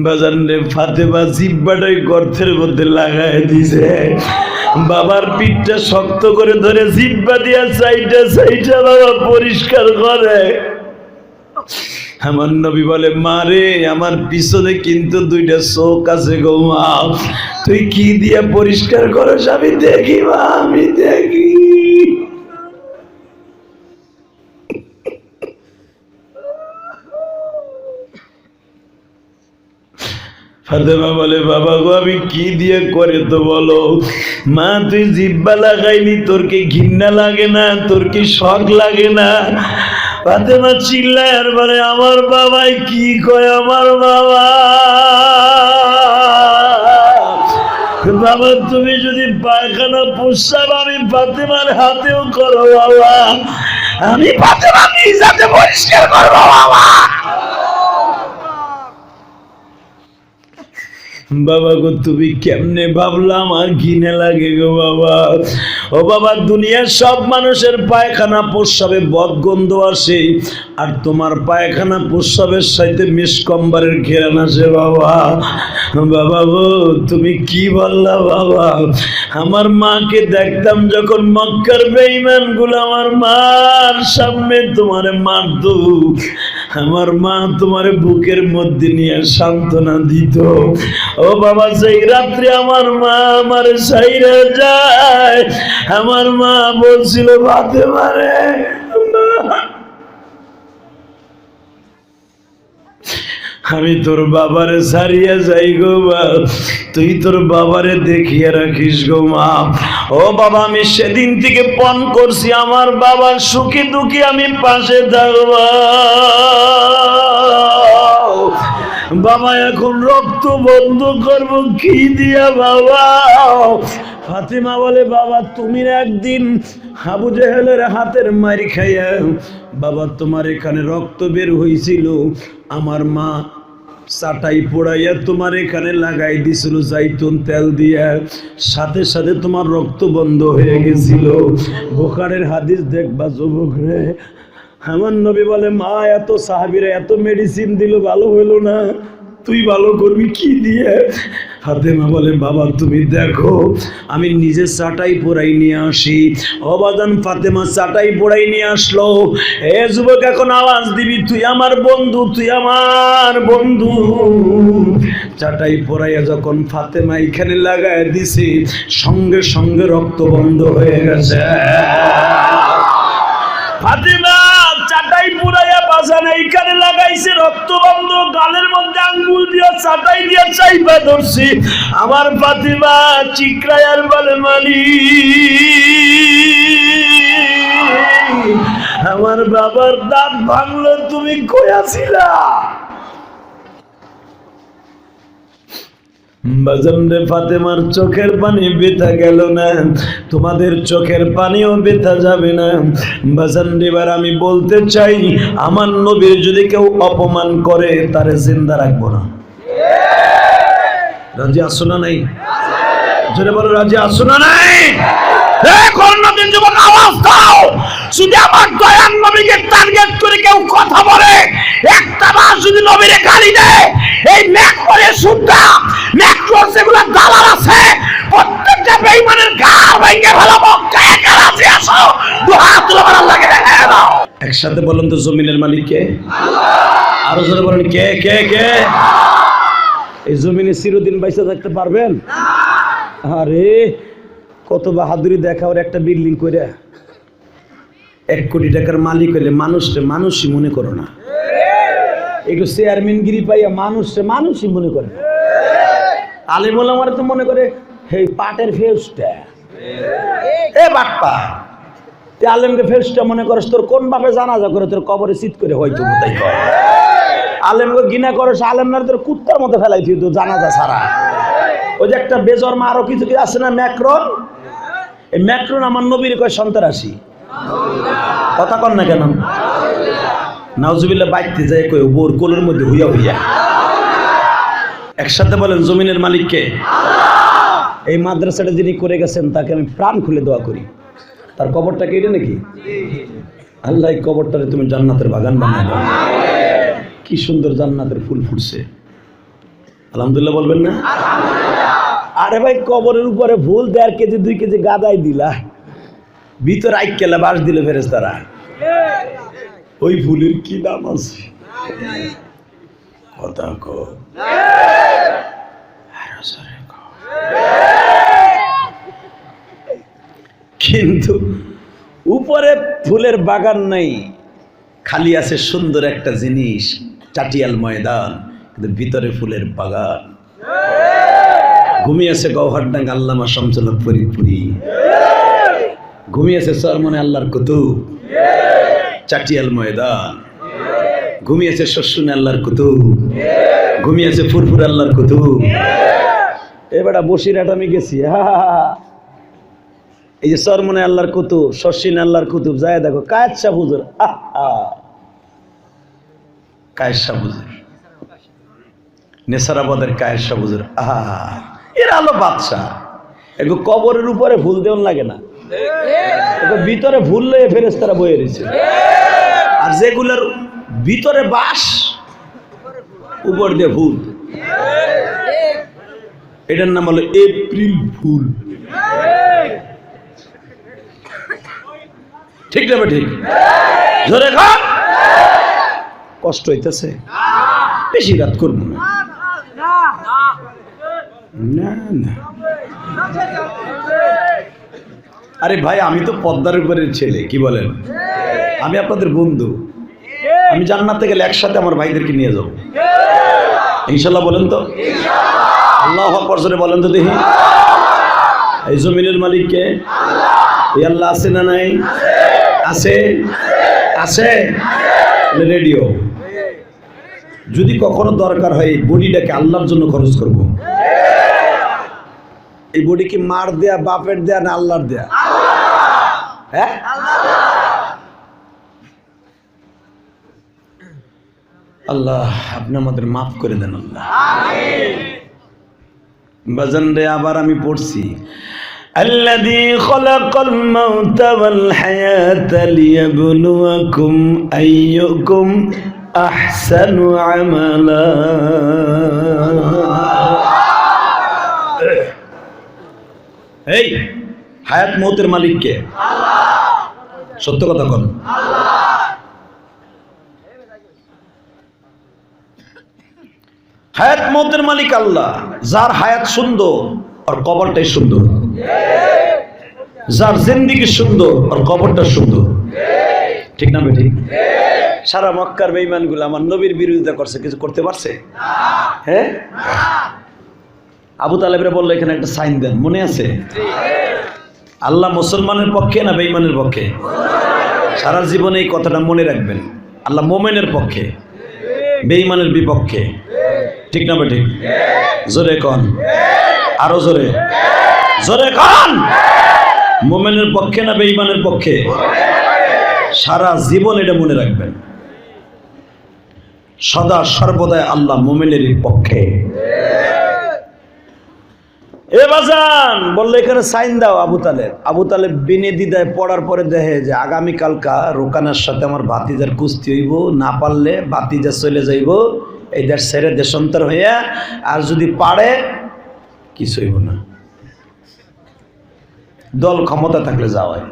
বাজান রে, ফাতেমা জিব্বাটাই গর্তের মধ্যে লাগায় দিছে। বাবার পিঠটা শক্ত করে ধরে জিব্বা দিয়া সাইডা সাইডা বাবা পরিষ্কার করে। আমার নবী বলে, মারে আমার পিছনে কিন্তু 2টা চোখ আছে গো মা, তুই কি দিয়ে পরিষ্কার করস আমি দেখি মা, আমি দেখি। ফাতেমা বলে, বাবা গো আমি কি দিয়ে করে তো বলো। মা, তুই জিব্বা লাগাইনি, তোর কি ঘৃণা লাগে না, তোর কি শখ লাগে না? ফাতেমা চিল্লায় আর বলে, আমার বাবাই কি কয়, আমার বাবা, বাবা তুমি যদি পায়খানা প্রস্রাব আমি ফাতেমার হাতেও করো বাবা, আমি ফাতেমা নিজ হাতে পরিষ্কার করবো বাবা। বাবা গো, তুমি কেমনে ভাবলাম আর ঘৃণা লাগে গো বাবা। ও বাবা, দুনিয়ার সব মানুষের পায়খানা প্রস্রাবে বদগন্ধ আসে, আর তোমার পায়খানা প্রস্রাবের সাথে মিসকম্বরের ঘেরান আসে বাবা। বাবা গো, তুমি কি বললা বাবা? আমার মাকে দেখতাম যখন মক্কার বেঈমান গুলো আমার মার সামনে তোমারে মারতো, আমার মা তোমার বুকের মধ্যে নিয়ে সান্ত্বনা দিত। ও বাবা, সেই রাত্রে আমার মা আমার সাইরা যায়, আমার মা বলছিল ফাতেমা রে, আমি তোর বাবারে সারিয়া যাই গো মা, তুই তোর বাবারে দেখিয়ে রাখিস গো মা। ও বাবা, আমি সেদিন থেকে পণ করছি আমার বাবার সুখে দুঃখে আমি পাশে থাকব। বাবা এখন রক্ত বন্ধ করব কি দিয়া বাবা? ফাতেমা বলে, বাবা তুমি একদিন আবু জেহেলের হাতের মারি খাইয়া বাবা তোমার এখানে রক্ত বের হয়েছিল, আমার মা চাটাই পোড়াইয়া তোমার এখানে লাগাই দিছিল জাইতুন তেল দিয়া, সাথে সাথে তোমার রক্ত বন্ধ হয়ে গেছিল। বুখারীর হাদিস দেখবা যুবক রে। আমার নবী বলে, মা এত সাহাবীরা এত মেডিসিন দিল, ভালো হইল না, তুই ভালো করবি কি দিয়ে? ফাতেমা বলে, বাবা তুমি দেখো আমি নিজে চাটাই পোড়াই নিয়ে আসি। অবাদান ফাতেমা চাটাই পোড়াই নিয়ে আসলো। এ যুবক, এখন আওয়াজ দিবি, তুই আমার বন্ধু, তুই আমার বন্ধু। চাটাই পোড়াইয়া যখন ফাতেমা এখানে লাগায় দিছি, সঙ্গে সঙ্গে রক্ত বন্ধ হয়ে গেছে। ফাতেমা চাটাই পুরাইয়া বাজান এইখানে লাগাইছে, রক্ত বন্ধ। গালের মধ্যে আঙ্গুল দিয়া চাটাই দিয়া চাইপা ধরছি। আমার ফাতেমা চিকরায়ার বলে, মালি আমার বাবার দাঁত ভাঙলো, তুমি কইয়াছিলা? বাজান রে, ফাতেমার চোখের পানি বেথা গেল না, তোমাদের চোখের পানিও বেথা যাবে না। বাজান রে, এবার আমি বলতে চাই, আমার নবীর যদি কেউ অপমান করে তারে জিন্দা রাখবো না। রাজি আসো না নাই? জোরে বলো, রাজি আসো না নাই? আওয়াজ দাও, যদি আমার দয়ার নবীকে টার্গেট করে কেউ কথা বলে, একটা বার যদি নবীরে গালি দেয়, এই মেকরে সুদ্ধা মেকর যেগুলো দালাল আছে প্রত্যেকটা বেঈমানের ঘাড় ভেঙে ফেলাবো। কে কে রাজি আছো? দুই হাত তুলে আল্লাহকে দেখায় দাও। একসাথে বলুন তো, জমিনের মালিক কে? আল্লাহ। আরো জোরে বলেন, কে কে কে? এই জমিনে চিরদিন বাইসা থাকতে পারবেন না। আরে কত বাহাদুরি দেখাও, একটা বিল্ডিং করে 1 কোটি টাকার মালিক হইলে মানুষকে মানুষই মনে করো না। একটু চেয়ারম্যানগিরি পাইয়া মানুষই মনে করে। আলিম ওলামারা তো মনে করে এই পাটের ফেউসটা, এ বাটপা, তুই আলেমকে ফেউসটা মনে করস, তোর কোন বাপে জানাজা করে তোর কবরে চিৎ করে হয়তো তাই কর। আলেমকে ঘৃণা করস, আলেমরা তোর কুত্তার মতো ফেলাই তুই তো জানাজা ছাড়া। ওই যে একটা বেজন্মা আরো কিছু আছে না, ম্যাক্রন, এই ম্যাক্রন আমার নবীর কয় সন্ত্রাসী। কথা কন না কেন? নাউজুবিল্লাহ বাইতে যায় কই বোর কোলের মধ্যে হুইয়া হুইয়া। একসাথে বলেন, জমিনের মালিক কে? আল্লাহ। এই মাদ্রাসাটা যিনি করে গেছেন তাকে আমি প্রাণ খুলে দোয়া করি, তার কবরটা কেটে নাকি আল্লাহ এই কবরটারে তুমি জান্নাতের বাগান বানায় দাও। কি সুন্দর জান্নাতের ফুল ফুটছে, আলহামদুলিল্লাহ বলবেন না? আরে ভাই, কবরের উপরে ফুল 1.5 কেজি 2 কেজি গাদাই দিলা, ভিতরে আইকেলা বাস দিলে ফেরেশতারা, ওই ফুলের কি দাম আছে? কথা কো, কিন্তু উপরে ফুলের বাগান নাই, খালি আছে সুন্দর একটা জিনিস, চাটিয়াল ময়দান, কিন্তু ভিতরে ফুলের বাগান। ঘুমিয়েছে গৌহারডাঙ্গা আল্লামা শামসুল হক ফরিদপুরি, ঘুমিয়েছে চরমনে আল্লাহর কুতুব চাটিয়াল ময়দান, ঘুমিয়েছে শস্যুনে আল্লাহর কুতুব, ঘুমিয়েছে ফুরফুর আল্লাহর কুতুব। এবারে বসিরহাট আমি গেছি, এই যে চরমনে আল্লাহর কুতুব, শস্যিনে আল্লাহর কুতুব, যায় দেখো কায়েদ শাহ হুজুর, কায়েদ শাহ হুজুর, নেসারাবাদের কায়েদ শাহ হুজুর, এর আলো বাদশাহ। এগো কবরের উপরে ফুল দেওয়ান লাগে না, ভিতরে ফুল লয়ে ফেরেশতারা বয়ে রয়েছে, আর যেগুলোর ভিতরে বাস উপর দিয়ে ফুল, এটার নাম হলো এপ্রিল ফুল। ঠিক না? ঠিক জোরে খান। কষ্ট হইতেছে? বেশি রাত করবো না। না না, আরে ভাই আমি তো পদ্মার উপরের ছেলে, কি বলেন? আমি আপনাদের বন্ধু, আমি জান্নাতে গেলে একসাথে আমার ভাইদেরকে নিয়ে যাবো ইনশাল্লাহ। বলেন তো আল্লাহু আকবার জোরে বলেন তো দেখি। এই জমিনের মালিক কে? এই আল্লাহ আছে না নাই? আছে, আছে। রেডিও যদি কখনো দরকার হয় এই বডিটাকে আল্লাহর জন্য খরচ করব। এই বডি কি মার দেয়া, বাপের দেয়া না আল্লাহর দেয়া? হ্যাঁ, আল্লাহ আপনি আমাদের মাফ করে দেন আল্লাহ। বাজান রে, আবার আমি পড়ছি الذي خلق الموت والحياة ليبلوكم أيكم أحسن عملا। এই হায়াত মৌতের মালিক কে? আল্লাহ। সত্য কথা কোন? আল্লাহ। হায়াত মৌতের মালিক আল্লাহ। যার হায়াত সুন্দর আর কবরটাই সুন্দর, যার জিন্দেগি সুন্দর আর কবরটা সুন্দর, ঠিক না বেঠিক? সারা মক্কার বেঈমানগুলো আমার নবীর বিরোধিতা করছে, কিছু করতে পারছে? হ্যাঁ, আবু তালেবরে বললো এখানে একটা সাইন দেন, মনে আছে? আল্লাহ মুসলমানের পক্ষে না বেঈমানের পক্ষে? সারা জীবনে এই কথাটা মনে রাখবেন, আল্লাহ মোমেনের পক্ষে, বেঈমানের বিপক্ষে, ঠিক না বেঠিক? জোরে কন, আরো জোরে, জোরে কন। মোমেনের পক্ষে না বেঈমানের পক্ষে? সারা জীবন এটা মনে রাখবেন, সদা সর্বদাই আল্লাহ মোমেনের পক্ষে। এ বাজান বললো এখানে সাইন দাও। আবু তালেব, আবু তালেব বিনে দিদায় পড়ার পরে দেখে যে আগামীকালকা রোকানার সাথে আমার ভাতিজার কুস্তি হইব, না পারলে ভাতিজা চলে যাইব এই দেশ ছেড়ে দেশান্তর হইয়া, আর যদি পারে কিছু হইব না, দল ক্ষমতা থাকলে যাওয়ায়।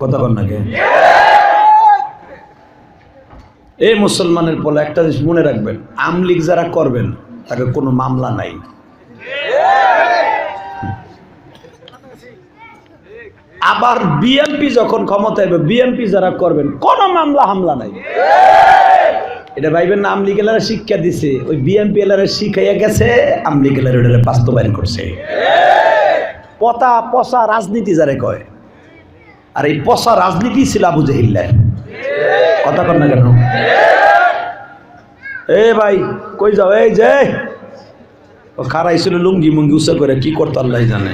কথা বল নাকি? এই মুসলমানের বলে একটা জিনিস মনে রাখবেন, আমলিগ যারা করবেন তাকে কোনো মামলা নাই। আবার বিএনপি যখন ক্ষমতায়, বিএনপি যারা করবেন কোনো মামলা হামলা নাই। এটা ভাইবেন না আমলিগ এলারা শিক্ষা দিছে, ওই বিএনপি এলারা শিখাইয়া গেছে, আমলিগ এলারা এটা বাস্তবায়ন করছে। পতা পচা রাজনীতি যারে কয়, আর এই পচা রাজনীতি ছিল আবু জাহিল্লার। কথা কর না কেন? এ ভাই কই যাও? এই যে ও খারাইছিল লুঙ্গি মুঙ্গি উঁচা করে, কি করতো আল্লাহ জানে,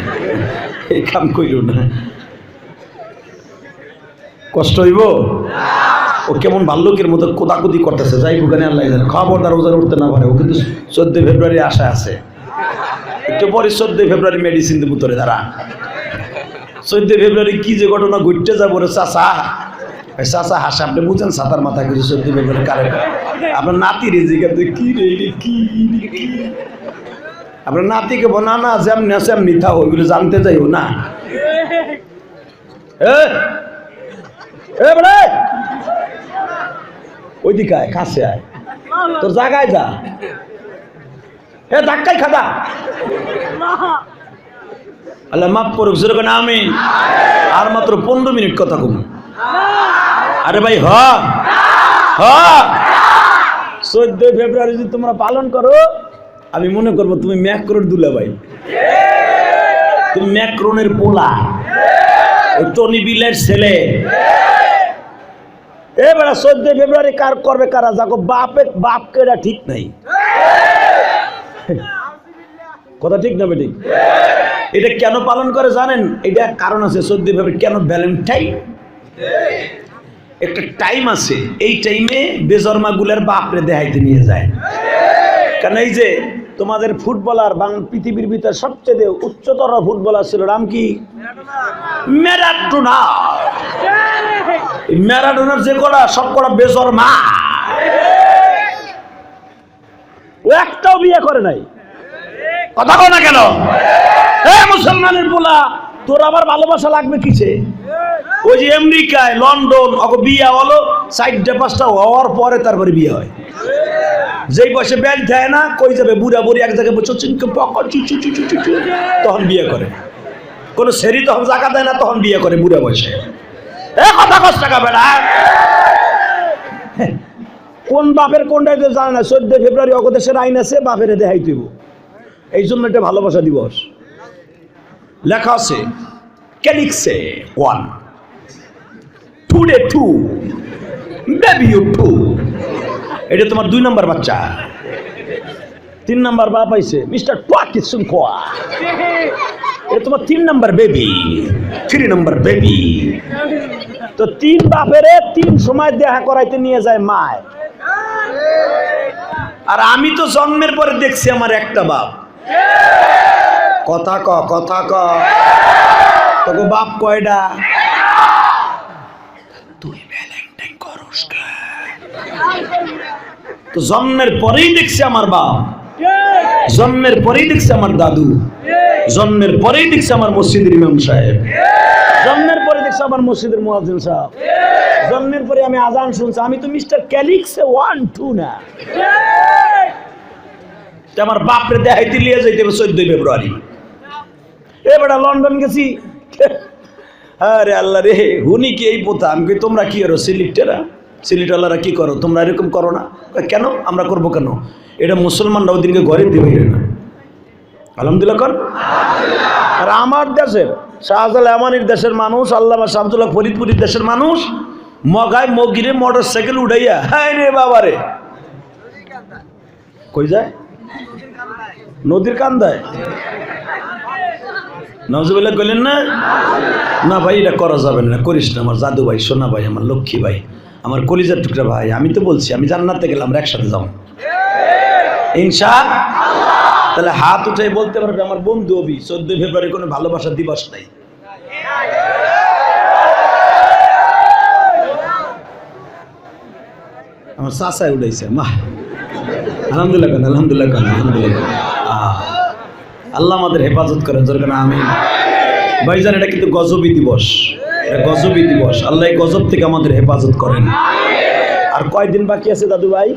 এই কাম কইল না, কষ্ট হইব। ও কেমন ভাল্লুকের মতো কোদাকুদি করতেছে, যাই বুকানে আল্লাহ জানে। খবরদার ওজন উঠতে না পারে, ও কিন্তু 14 ফেব্রুয়ারি আশা আছে। একটু পরে 14 ফেব্রুয়ারি মেডিসিন দেবো তোরে দাঁড়া। 14 ফেব্রুয়ারি কি যে ঘটনা ঘটতে যাবো রে চাচা, চাচা হাসে, আপনি বুঝেন সাতার মাথা কিছু 14 ফেব্রুয়ারি কারে আপনার নাতি রে জিজ্ঞাসা কি রে কি, আপনার নাতিকে বনা না যেমনি আছে এমনি থাও, ওইগুলো জানতে যাইও না। ওইদিকে আয়, কাছে আয়, তোর জায়গায় যা। হে ধাক্কাই খাদা, আল্লাহ মাফ করুক, যেরকম আমি আর মাত্র 15 মিনিট কথা কম। আরে ভাই হ 14 ফেব্রুয়ারি যদি তোমরা পালন করো, আমি মনে করবো তুমি ম্যাক্রোর দুলা ভাই, তুমি ম্যাক্রোনের পোলা, ওই টনি বিলের ছেলে। এবার 14 ফেব্রুয়ারি কার করবে কারা, যাকো বাপকে এটা ঠিক নাই। কথা ঠিক না বেঠিক? এটা কেন পালন করে জানেন? এটা কারণ আছে। 14 ফেব্রুয়ারি কেন ভ্যালেন্টাইন, একটা টাইম আছে, এই টাইমে বেজন্মা গুলার বাপরে দেখাইতে নিয়ে যায়। কারণ এই যে তোমাদের ফুটবলার পৃথিবীর ভিতরে সবচেয়ে উচ্চতর ফুটবলার ছিল নাম কি? ম্যারাডোনা। ম্যারাডোনার যে কটা সব কটা বেজন্মা, ও একটাও বিয়ে করে নাই। কথা কও না কেন? মুসলমানের পোলা তোর আবার ভালোবাসা লাগবে কিসে? ওই যে আমেরিকায় লন্ডন ওকে বিয়ে হলো 4-5টা হওয়ার পরে তারপরে বিয়ে হয়। যেই বয়সে ব্যাগ দেয় না, কই যাবে বুড়া বুড়ি এক জায়গায় বসে তখন বিয়ে করে। কোনো সেরি তখন জায়গা দেয় না, তখন বিয়ে করে বুড়া বয়সে। কথা কষ্ট টাকা বেড়া কোন বাপের কোনটাই তো জানে না। 14 ফেব্রুয়ারি অগদেশের আইন আছে, বাপের দেখাই দিব। এই জন্য এটা ভালোবাসা দিবস লেখা আছে। কে লিখছে? 1 টুডে 2 বেবি ইউ 2। এটা তোমার 2 নম্বর বাচ্চা। 3 নম্বর বাপ আইছে মিস্টার টুয়াকি সুনকোয়া। এটা তোমার 3 নম্বর বেবি, 3 নম্বর বেবি। তো 3 বাপেরে 3 সময় দেখা করাইতে নিয়ে যায় মায়। আর আমি তো জন্মের পরে দেখছি আমার একটা বাপ। কথা ক, কথা ক। তোকে বাপ কয়টা? তুই ভ্যালেন্টাইন করস কা? তো জন্মের পরেই দেখছি আমার বাপ, জন্মের পরেই দেখছি আমার দাদু, জন্মের পরেই দেখছি আমার মসজিদের ইমাম সাহেব, জন্মের পরে দেখছি আমার মসজিদের মুয়াজ্জিন সাহেব, জন্মের পরে আমি আজান শুনছি। আমি তো মিস্টার ক্যালিক্সে 1 2 না। আমার বাপরে দেখাইতে লিয়ে যাইতে 14 ফেব্রুয়ারি। এবারে লন্ডন গেছি। আরে আল্লাহ রে, হুনি কি এই পোতা? আমি কই তোমরা কি করো সিলেক্টেরা, সিলেটওয়ালারা কি করো? তোমরা এরকম করো না। কেন? আমরা করবো কেন? এটা মুসলমানরা ওই দিনকে ঘরে দিবে না। আলহামদুলিল্লাহ কর। আর আমার দেশের শাহজালাল আমানির দেশের মানুষ, আল্লামা শামসুল্লাহ ফরিদপুরের দেশের মানুষ মগায় মগিরে মোটর সাইকেল উঠাইয়া, হ্যাঁ রে বাবা রে, কই যায়? নদীর কান্দায়। নজরুল্লাহ কইলেন না, না ভাই এটা করা যাবে না, করিস না। আমার জাদু ভাই, সোনা ভাই, আমার লক্ষ্মী ভাই, আমার কলিজার টুকরা ভাই। আমি তো বলছি আমি জান্নাতে গেলাম, আমরা একসাথে যাবো ইনশাআল্লাহ। তাহলে হাত উঠাই বলতে পারবে আমার বন্ধু অভি 14 ফেব্রুয়ারি কোনো ভালোবাসা দিবস নাই। আমার চাচাই উঠাইছে মা। আলহামদুলিল্লাহ খান, আলহামদুলিল্লাহ খান, আলহামদুলিল্লাহ। আল্লাহ আমাদের হেফাজত করেন, জোরে না আমিন। ভাইজান এটা কিন্তু গজবী দিবস, এটা গজবী দিবস। আল্লাহ এই গজব থেকে আমাদের হেফাজত করেন। আর কয়দিন বাকি আছে দাদু ভাই?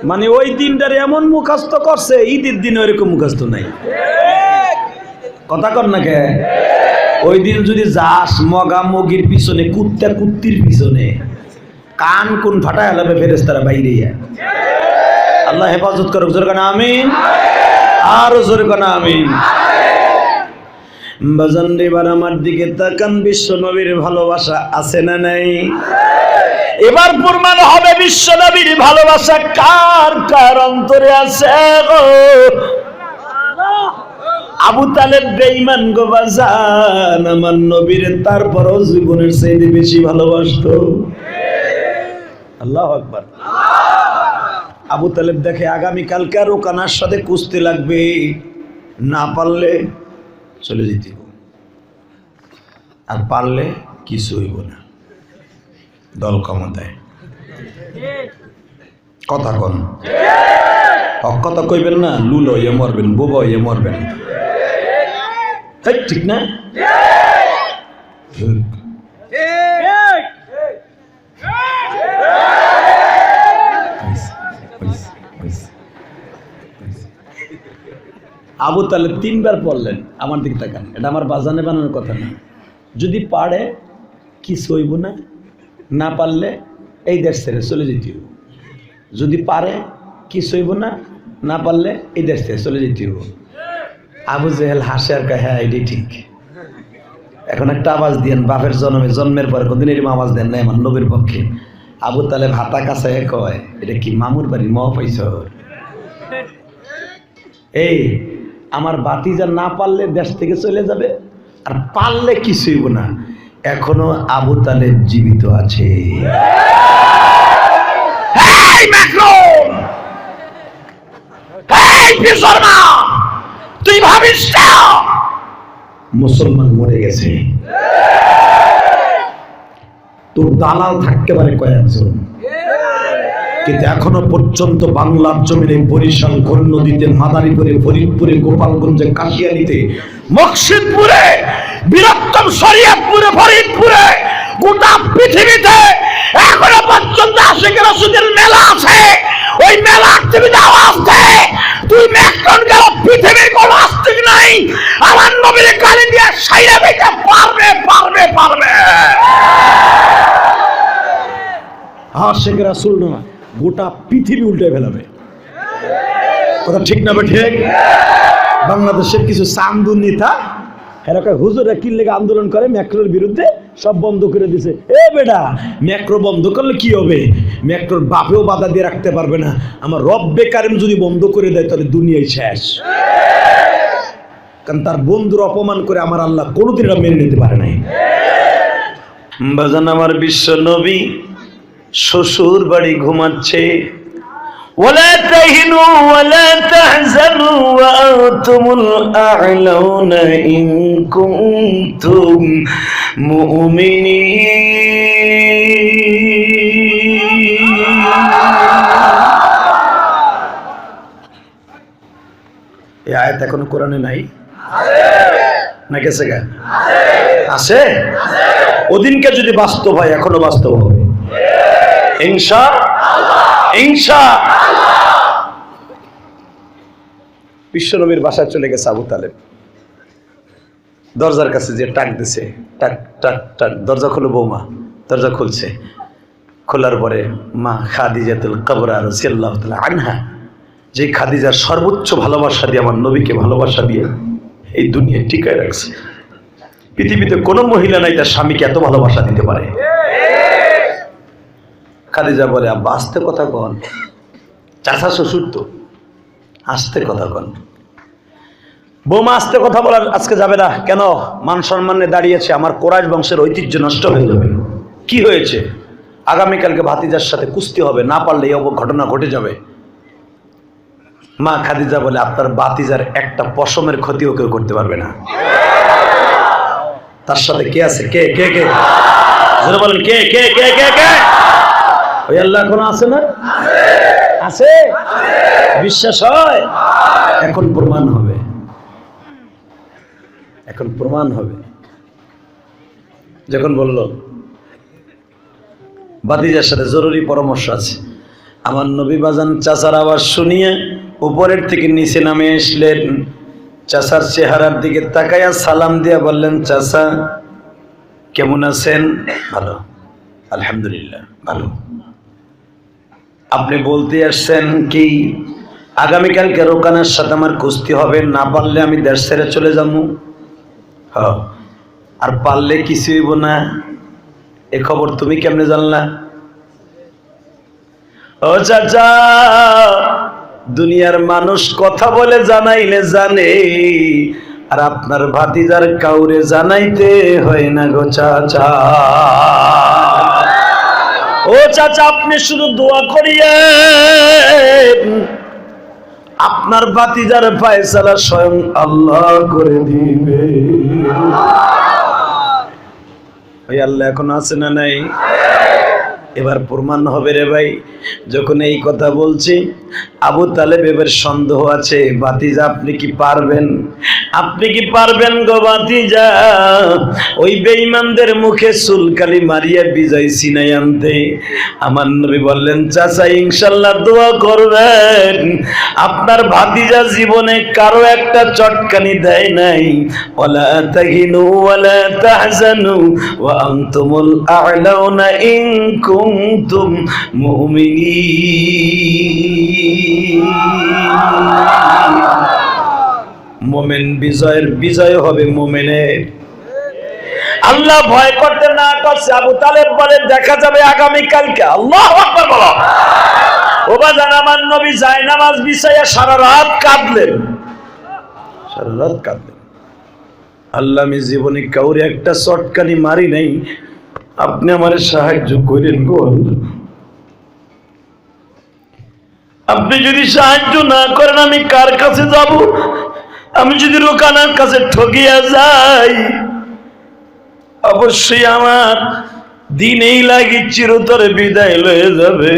মানে ওই দিনটার এমন মুখস্থ করছে, ঈদের দিন ওইরকম মুখস্থ নাই। কথা কর না কে? ওই দিন যদি যাস মগা মগির পিছনে, কুত্তা কুত্তির পিছনে, কান কোন ফাটা হেলাবে ফেরেশতারা বাইরে। আল্লাহ হেফাজত করুক, জোরে কানা আমিন। আরো জোরে কানা আমিন। বাজান এবার আমার দিকে তাকান, বিশ্ব নবীর ভালোবাসা আছে না নাই? এবার প্রমাণ হবে বিশ্ব নবীর ভালোবাসা কার কার অন্তরে আছে গো। আবু তালেব বেঈমান গো বাজান, আমার নবীর তারপরও জীবনের চাইতে বেশি ভালোবাসতো। আল্লাহু আকবার। আবু তালেব দেখে আগামী কালকে আর ওকানার সাথে কুস্তি লাগবে, না পারলে চলে যেতে হবে, আর পারলে কিছু হইব না, দল ক্ষমতায়। কথা কন, কথা কইবেন না, লুল হইয়ে মরবেন, বোবা হইয়ে মরবেন। ঠিক না? আবু তালেব 3 বার পড়লেন। আমার দিকে তাকান, এটা আমার বাজানে বানানোর কথা না। যদি পারে কিছু হইব না, না পারলে এই দেশ ছেড়ে চলে যেতে হইব। যদি পারে কিছু হইব না, না পারলে এই দেশ থেকে চলে যেতে হইব। আবু জেহেল হাসে আর কয়, হ্যাঁ এটাই ঠিক। এখন একটা আওয়াজ দিয়েন, বাপের জন্মের পরে কোনদিন এরকম আওয়াজ দেন না আমার নবীর পক্ষে। আবু তালেব হাতা কাছে কয়, এটা কি মামুর বাড়ি ম পাইছর? এই আমার ভাতিজা না পারলে দেশ থেকে চলে যাবে, আর পারলে কিছু হইব না। এখনো আবু তালেব জীবিত আছে। তুই ভাবিস না মুসলমান মরে গেছে? তোর দালাল থাকতে পারে কয়েকজন, কিন্তু এখনো পর্যন্ত বাংলার জমিনে বরিশাল, নদীতে, মাদারীপুরে, ফরিদপুরে, গোপালগঞ্জে, কাশিয়ানীতে, মকসিদপুরে, বৃহত্তম শরীয়তপুরে, ফরিদপুরে, গোটা পৃথিবীতে এখনো পর্যন্ত আশিক রাসূলের মেলা আছে। ওই মেলার টিভিতে আওয়াজ দেয়, তুই মেকটন গেল, পৃথিবীর কোন আস্তিক নাই আমার নবীর গালি দিয়ে সাইরা দিতে পারবে পারবে পারবে। আশিক রাসূল না, গোটা পৃথিবী উল্টে ফেলাবে। কথা ঠিক না ঠিক? বাংলাদেশের কিছু চান্দুর নেতা এরকম হুজুরা কি লেগে আন্দোলন করে মেট্রোর বিরুদ্ধে, সব বন্ধ করে দিছে। এ বেটা, মেট্রো বন্ধ করলে কি হবে? মেট্রোর বাপেও বাধা দিয়ে রাখতে পারবে না। আমার রব্বে কারিম যদি বন্ধ করে দেয় তাহলে দুনিয়ায় শেষ। কারণ তার বন্ধুর অপমান করে আমার আল্লাহ কোনোদিন এটা মেনে নিতে পারে নাই। বাজান, আমার বিশ্ব নবী শ্বশুর বাড়ি ঘুমাচ্ছে। ওয়ালা তাহিনু ওয়ালা তাহজানু ওয়া আনতুমুল আ'লাউনা ইন কুনতুম মুমিনিন। এই আয়াত এখনো কোরআনে নাই? না গেছে গা? আছে। ওদিনকে যদি বাস্তব হয় এখনো বাস্তব হবে ইনশাআল্লাহ, ইনশাআল্লাহ। বিশ্বনবীর বাসায় চলে গেছে আবু তালেব। দরজার কাছে যে টাক দিছে, টাক টাক টাক, দরজা খুলে বৌমা দরজা খুলছে। খোলার পরে মা খাদিজাতুল কুবরা রাদিয়াল্লাহু তাআলা আনহা, যে খাদিজার সর্বোচ্চ ভালোবাসা দিয়ে আমার নবীকে ভালোবাসা দিয়ে এই দুনিয়ায় টিকায় রাখছে। পৃথিবীতে কোনো মহিলা নাই তার স্বামীকে এত ভালোবাসা দিতে পারে। খাদিজা বলে, আব্বা আস্তে কথা কন, চাচা শ্বশুর তো, আস্তে কথা কন। বৌমা আস্তে কথা বলার আজকে যাবে না। কেন? মান সম্মানে দাঁড়িয়েছে, আমার কোরাইশ বংশের ঐতিহ্য নষ্ট হয়ে যাবে। কি হয়েছে? আগামীকালকে ভাতিজার সাথে কুস্তি হবে, না পারলে এই ঘটনা ঘটে যাবে। মা খাদিজা বলে, আপনার ভাতিজার একটা পশমের ক্ষতিও কেউ করতে পারবে না। তার সাথে কে আছে? কে কে কে বলেন, কে কে কে কে কে? ওই আল্লাহ এখনো আছে না? আছে। বিশ্বাস হয়? এখন প্রমাণ হবে, এখন প্রমাণ হবে। যখন বলল ভাতিজার সাথে জরুরি পরামর্শ আছে, আমার নবী বাজান চাচার আওয়াজ শুনিয়ে উপরের থেকে নিচে নামে আসলেন। চাচার চেহারার দিকে তাকাইয়া সালাম দিয়া বললেন, চাচা কেমন আছেন? ভালো, আলহামদুলিল্লাহ ভালো। আপনি বলতে আসছেন কি আগামীকালকে রোকানার সাথে আমার কুস্তি হবে, না পারলে আমি দেশ ছেড়ে চলে যাবো? হ্যাঁ। আর পারলে কিছু হইব না, এ খবর তুমি কেমনে জানলা? ও চাচা, দুনিয়ার মানুষ কথা বলে জানাইলে জানে, আর আপনার ভাতিজার কাউরে জানাইতে হয় না গো চাচা। ও চাচা, আপনি শুধু দোয়া করিয়েন, আপনার ভাতিজার ফয়সালা স্বয়ং আল্লাহ করে দিবে। ওই আল্লাহ এখন আছে না নাই? এবার প্রমাণ হবে রে ভাই। যখন এই কথা বলছি, আবু তালেব এবার সন্দেহ আছে, ভাতিজা আপনি কি পারবেন? আপনি কি পারবেন গো ভাতিজা ওই বেঈমানদের মুখে চুলকালি মারিয়া বিজয় ছিনাই আনতে? আমার নবী বললেন, চাচা ইনশাআল্লাহ দোয়া করবেন, আপনার ভাতিজা জীবনে কারো একটা চটকানি দেয় নাই। ওয়ালা তাহিনু ওয়ালা তাহজানু ওয়া আনতুমুল আ'লাউনা ইন কুনতুম মুমিনিন। মোমেন বিজয়ের বিজয় হবে মোমেনের। আল্লাহ ভয় করতে না করছে। আবু তালেব বলে, দেখা যাবে আগামীকালকে। আল্লাহু আকবার বলো। ও বাজান, আমার নবী জায়নামাজ বিছাইয়া সারা রাত কাঁদলেন, সারা রাত কাঁদলেন। আল্লাহ, আমি জীবনে কাউরে একটা চটকানি মারি নাই, আপনি আমার সাহায্য করেন গো আল্লাহ। আপনি যদি সাহায্য না করেন আমি কার কাছে যাব? আমি যদি রোকানার কাছে ঠকিয়া যাই, অবশ্যই আমার দিন এই লাগি চিরতরে বিদায় লয়ে যাবে।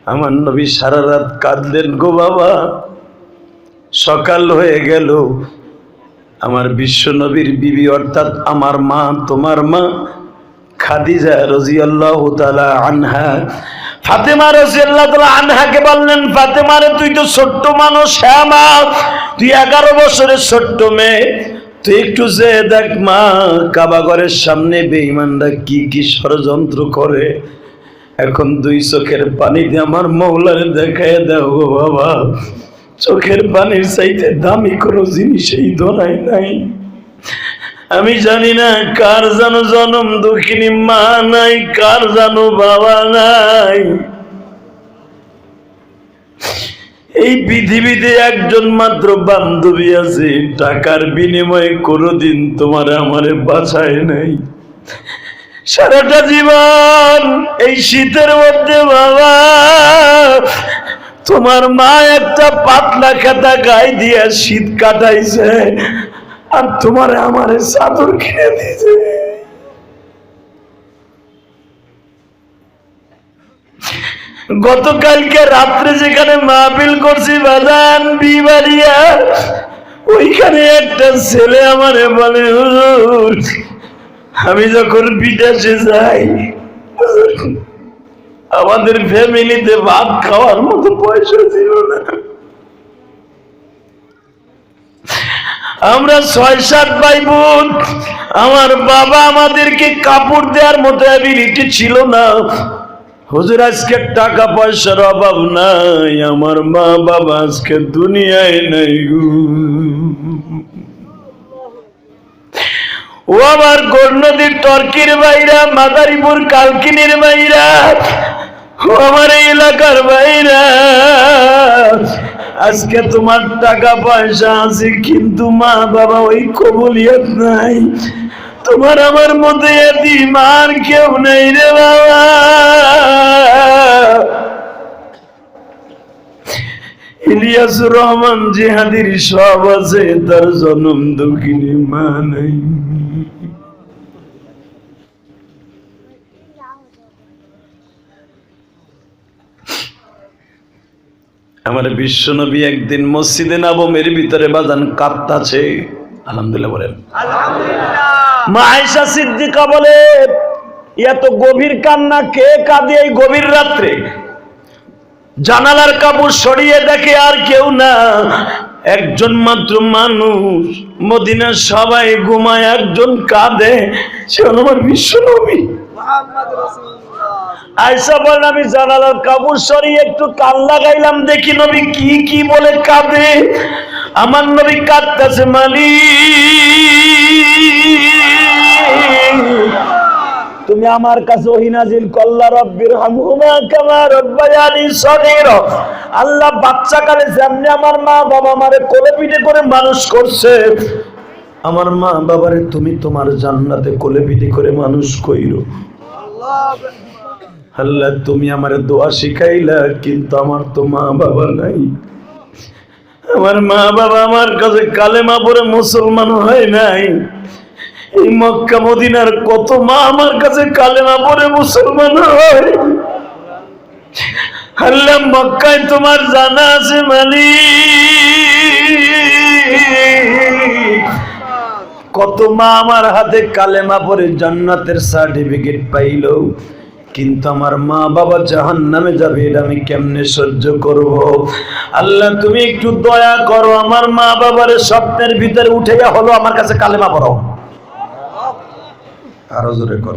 আমার নবী সারা রাত কাঁদলেন গো বাবা। সকাল হয়ে গেল, আমার বিশ্ব নবীর বিবি অর্থাৎ আমার মা, তোমার মা খাদিজা রাদিয়াল্লাহু তাআলা আনহা, ফাতেমা রাদিয়াল্লাহু তাআলা আনহাকে বললেন, ফাতেমা রে তুই তো ছোট্ট মানুষ, হ্যাঁ মা তুই 11 বছরের ছোট্ট মেয়ে, তুই একটু যে দেখ মা কাবা ঘরের সামনে বেঈমানরা কি কি ষড়যন্ত্র করে। এখন দুই চোখের পানি দিয়ে আমার মওলারে দেখায় দাও গো বাবা। চোখের পানির চাইতে দামি কোনো জিনিস এই ধরাই নাই। আমি জানি না কার জানো জনম দুঃখিনী মা নাই, কার জানো বাবা নাই। এই পৃথিবীতে একজন মাত্র বান্ধবী আছে, টাকার বিনিময়ে কোনোদিন তোমার আমারে বাঁচায় নাই। সারাটা জীবন এই শীতের মধ্যে বাবা তোমার মা একটা পাতলা খাতা গায়ে দিয়ে শীত কাটাইছে, আর তোমার আমারে চাদর কিনে দিয়েছে। গতকালকে রাত্রে যেখানে মাহফিল করছি বাজান বিবাড়িয়া, ওইখানে একটা ছেলে আমারে বলে, হুজুর আমি যখন বিদেশে যাই আমাদের ফ্যামিলিতে ভাত খাওয়ার মতো পয়সা ছিল না। আমরা 6-7 ভাই বোন, আমার বাবা আমাদেরকে কাপড় দেওয়ার মতো অ্যাবিলিটি ছিল না। হুজুর আজকে টাকা পয়সার অভাব নাই, আমার মা বাবা আজকে দুনিয়ায় নাই গো। ও আমার গোলনদীর টর্কির বাইরা, মাদারীপুর কালকিনির বাইরা, ও আমার এলাকার বাইরা, আজকে তোমার টাকা পয়সা আছে কিন্তু মা বাবা ওই কবুলিয়ত নাই। তোমার আমার মধ্যে এতিমার কেউ নেই রে বাবা। ইলিয়াসুর রহমান জিহাদির সব আছে, তার জনম দুঃখিনী মা নাই। আমার বিশ্ব নবী একদিন মসজিদে নববীর ভিতরে বাজান কাঁদতাছে। আলহামদুলিল্লাহ বলেন আলহামদুলিল্লাহ। মা আয়েশা সিদ্দিকা বলে, এত গভীর কান্না কে কাঁদে এই গভীর রাত্রে? জানালার কাপড় সরিয়ে দেখে আর কেউ না, একজন মাত্র মানুষ। মদিনার সবাই ঘুমায়, একজন কাঁদে, সে আমার বিশ্ব নবী মুহাম্মদ রাসূলুল্লাহ। আয়েশা বলেন, আমি জানালার কাপড় সরিয়ে একটু কান লাগাইলাম, দেখি নবী কি কি বলে কাঁদে। আমার নবী কাঁদতেছে, মালিক তুমি আমার কাছে ওহী নাজিল করলা, রব্বির হামহুমা কামা রাব্বায়ানি সগীরা। আল্লাহ বাচ্চাকালে যেমনি আমার মা বাবা আমারে কোলে পিঠে করে মানুষ করছে, আমার মা বাবারে তুমি তোমার জান্নাতে কোলে পিঠে করে মানুষ কইরো। আল্লাহ তুমি আমারে দোয়া শিখাইলা, কিন্তু আমার তো মা বাবা নাই। আমার মা বাবা আমার কাছে কালেমা পড়ে মুসলমান হয় নাই। এই মক্কা মদিনার কত মা আমার কাছে কালেমা পড়ে মুসলমান হয়। আল্লাহ মক্কায় তোমার জানা আছে মালিক, কত মা আমার হাতে কালেমা পড়ে জান্নাতের সার্টিফিকেট পাইল, কিন্তু আমার মা বাবা জাহান্নামে যাবে, এটা আমি কেমনে সহ্য করব? আল্লাহ তুমি একটু দয়া করো, আমার মা বাবারে স্বপ্নের ভিতরে উঠে হলো আমার কাছে কালেমা পড়ো। আরো জোরে কর,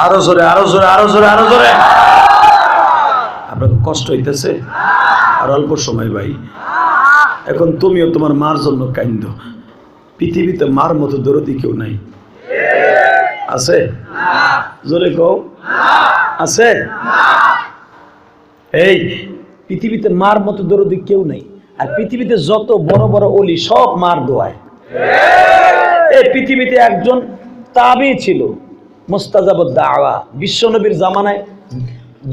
আরো জোরে, আরো জোরে, আরো জোরে, আরো জোরে। আপনার কষ্ট হইতেছে? আর অল্প সময় ভাই, এখন তুমিও তোমার মার জন্য কাইন্দ। পৃথিবীতে মার মতো দরদি কেউ নাই, আছে? জোরে কও, আছে? এই পৃথিবীতে মার মতো দরদি কেউ নাই। আর পৃথিবীতে যত বড় বড় ওলি সব মার দোয়ায়। এই পৃথিবীতে একজন তাবী ছিল, মুস্তাজাবুদ দাওয়া, বিশ্ব নবীর জামানায়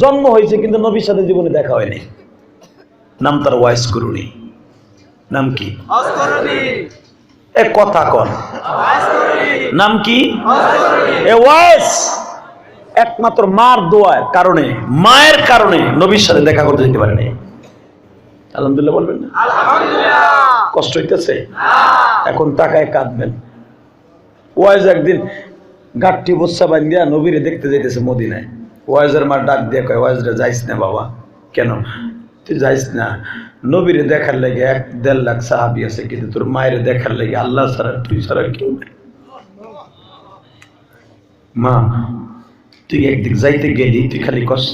জন্ম হয়েছে, কিন্তু নবীর সাথে জীবনে দেখা হয়নি। নাম তার ওয়াইস করুনি। নাম কি? কথা কন, নাম কি? A wise. একমাত্র মার দোয়ার কারণে, মায়ের কারণে নবীর সাথে দেখা করতে যেতে পারে নাই। আলহামদুলিল্লাহ বলবেন না? আলহামদুলিল্লাহ। কষ্ট হইতেছে? এখন তাকায় কাঁদবেন। ওয়াইজ একদিন গাঠটি বস্তা বান্ধিয়া নবীরে দেখতে যাইতেছে মদিনায়। ওয়াইজের মা ডাক দিয়ে কয়, ওয়াইজরে যাইস না বাবা। কেন? তুই যাইস না, নবীরে দেখার লাগে 1-1.5 লাখ সাহাবী আছে, কিন্তু তোর মায়ের দেখার লাগে আল্লাহ ছাড়া, তুই ছাড়া কেউ নেই। মা তুই একদিক যাইতে গেলি, তুই খালি কস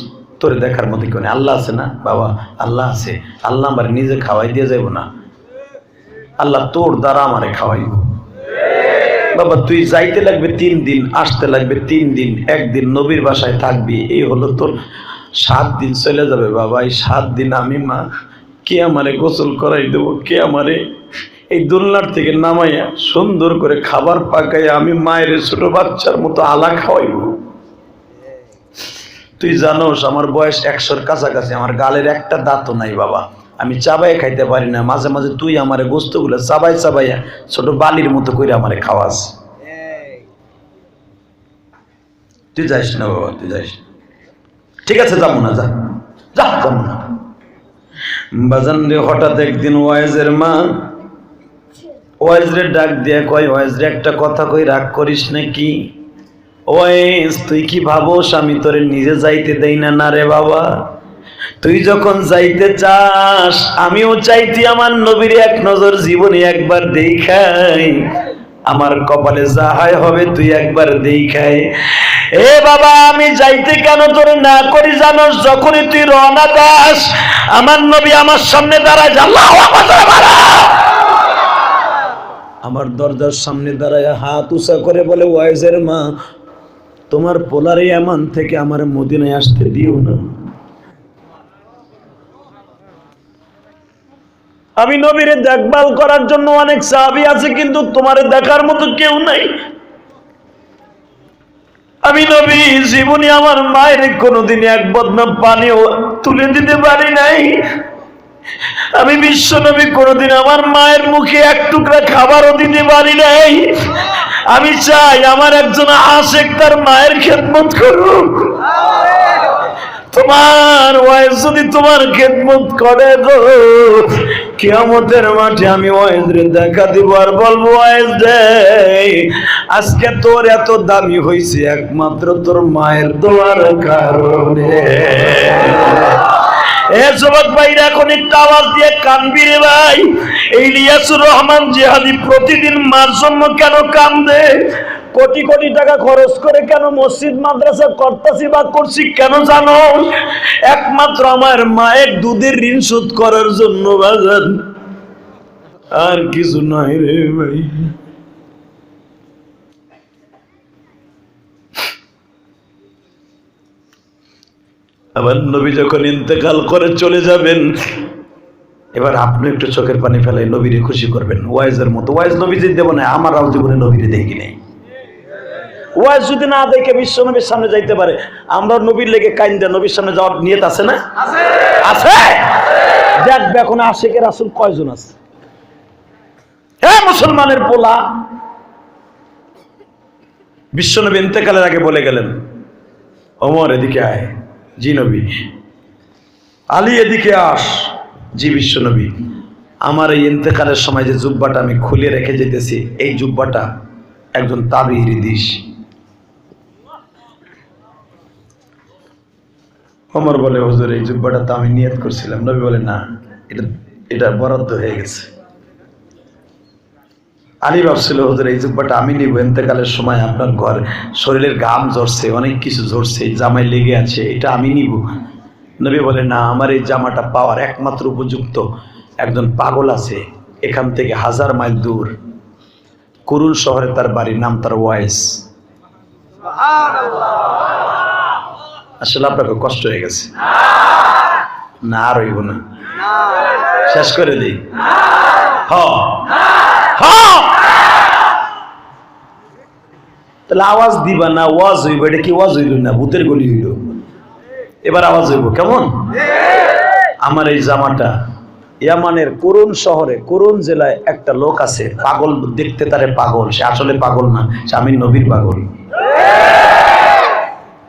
তোর দেখার মতো কেউ নেই, আল্লাহ আছে না? বাবা আল্লাহ আছে, আল্লাহ আমার নিজে খাওয়াই দিয়ে যাইব না, আল্লাহ তোর দ্বারা আমারে খাওয়াইব। বাবা তুই যাইতে লাগবে 3 দিন, আসতে লাগবে 3 দিন, একদিন নবীর বাসায় থাকবি, এই হলো তোর 7 দিন চলে যাবে। বাবা এই 7 দিন আমি মা কে আমারে গোসল করাই দেবো, কে আমারে এই দোলনার থেকে নামাইয়া সুন্দর করে খাবার পাকাইয়া আমি মায়ের ছোট বাচ্চার মতো আলা খাওয়াইব। তুই জানোস আমার বয়স 100-র কাছাকাছি, আমার গালের একটা দাঁতও নাই বাবা, আমি চাবাই খাইতে পারি না, মাঝে মাঝে তুই আমারে গোস্তগুলো চাবাই চাবাইয়া ছোট বালির মতো করে আমারে খাওয়াস। তুই যাইস না বাবা, তুই যাইস। ঠিক আছে যাবো না, যা যা, যাবো না। বাজান রে, হঠাৎ একদিন ওয়াইজের মা ওয়াইজরে ডাক দিয়ে কয়, ওয়াইজরে একটা কথা কই, রাগ করিস নাকি? ওয়াইজ তুই কি ভাবোস আমি তোরে নিজে যাইতে দেই না? না রে বাবা, তুই যখন যাইতে চাস আমিও চাইতি আমার নবীর এক নজর জীবনে একবার দেখাই, আমার কপালে যাহাই হবে তুই একবার দেখাই। এ বাবা আমি যাইতে কেন তোরে না করি জানোস? যখনই তুই রওনা দাস আমার নবী আমার সামনে দাঁড়ায়, আল্লাহু আকবার, আমার দরজার সামনে দাঁড়ায় হাত উঁচা করে বলে, ওয়াইজের মা তোমার পোলার ইয়ামান থেকে আমার মদিনায় আসতে দিও না। আমি নবীরে দেখভাল করার জন্য অনেক সাহাবী আছে, কিন্তু তোমারে দেখার মতো কেউ নাই। আমি নবী জীবনে আমার মায়ের কোনোদিন এক বদনা পানিও তুলে দিতে পারি নাই। আমি বিশ্ব নবী কোনোদিন আমার মায়ের মুখে এক টুকরা খাবারও দিতে পারি নাই। আমি চাই আমার একজন আশিক তার মায়ের খেদমত করুক। তোমার ওয়াইজ যদি তোমার খেদমত করে গো, কিয়ামতের মাঠে আমি ওয়াইজরে দেখা দিব আর বলবো, ওয়াইজ রে আজকে তোর এত দামি হইছে একমাত্র তোর মায়ের দোয়ার কারণে। এ যুবক ভাইরা এখন একটু আওয়াজ দিয়ে কানবি রে ভাই। এই ইলিয়াসুর রহমান জিহাদি প্রতিদিন মার জন্য কেন কান্দে? কোটি কোটি টাকা খরচ করে কেন মসজিদ মাদ্রাসা করতেছি বা করছি কেন জানো? একমাত্র আমার মায়ের দুধের ঋণ শোধ করার জন্য বাজান, আর কিছু নাই রে ভাই। আবার নবী যখন ইন্তেকাল করে চলে যাবেন, এবার আপনি একটু চোখের পানি ফেলাই নবীরে খুশি করবেন ওয়াইজের মতো। ওয়াইজ নবী যে দেব না, আমারও জীবনে নবীরে দেখি নাই। ওয়াইজ যদি না দেখে বিশ্ব নবীর সামনে যাইতে পারে, আমরা নবীর লেগে কাইন্দা নবীর সামনে যাওয়ার নিয়ত আছে না? আছে। দেখবে এখন আশিকের রাসূল কয়জন আছে? হ্যাঁ মুসলমানের পোলা বিশ্ব নবী ইন্তেকালের আগে বলে গেলেন, ওমর এদিকে আয়। জি নবী। আলী এদিকে আস। জি বিশ্ব নবী। আমার এই ইন্তেকালের সময় যে জুব্বাটা আমি খুলে রেখে যেতেছি, এই জুব্বাটা একজন তাবিঈর দিস। ওমর বলে, হুজুর এই জুব্বাটা তো আমি নিয়ত করছিলাম। নবী বলে, না, এটা বরাদ্দ হয়ে গেছে। আলী ভাবছিল, হুজুর এই জুব্বাটা আমি নিব, ইন্তেকালের সময় আপনার ঘর শরীরের ঘাম ঝরছে, অনেক কিছু ঝরছে, জামায় লেগে আছে, এটা আমি নিব। নবী বলে, না, আমার এই জামাটা পাওয়ার একমাত্র উপযুক্ত একজন পাগল আছে, এখান থেকে 1000 মাইল দূর, কুরুল শহরে তার বাড়ি, নাম তার ওয়াইস। আসলে আপনাকে কষ্ট হয়ে গেছে না? আর হইব না, শেষ করে দিই। তাহলে আওয়াজ দিবা না, ওয়াজ হইব। এটা কি ওয়াজ হইল না? ভূতের গলি হইল। এবার আওয়াজ হইব কেমন? আমার এই জামাটা ইয়ামানের কুরুন শহরে, কুরুন জেলায় একটা লোক আছে, পাগল, দেখতে তারে পাগল, সে আসলে পাগল না, সে আমি নবীর পাগল।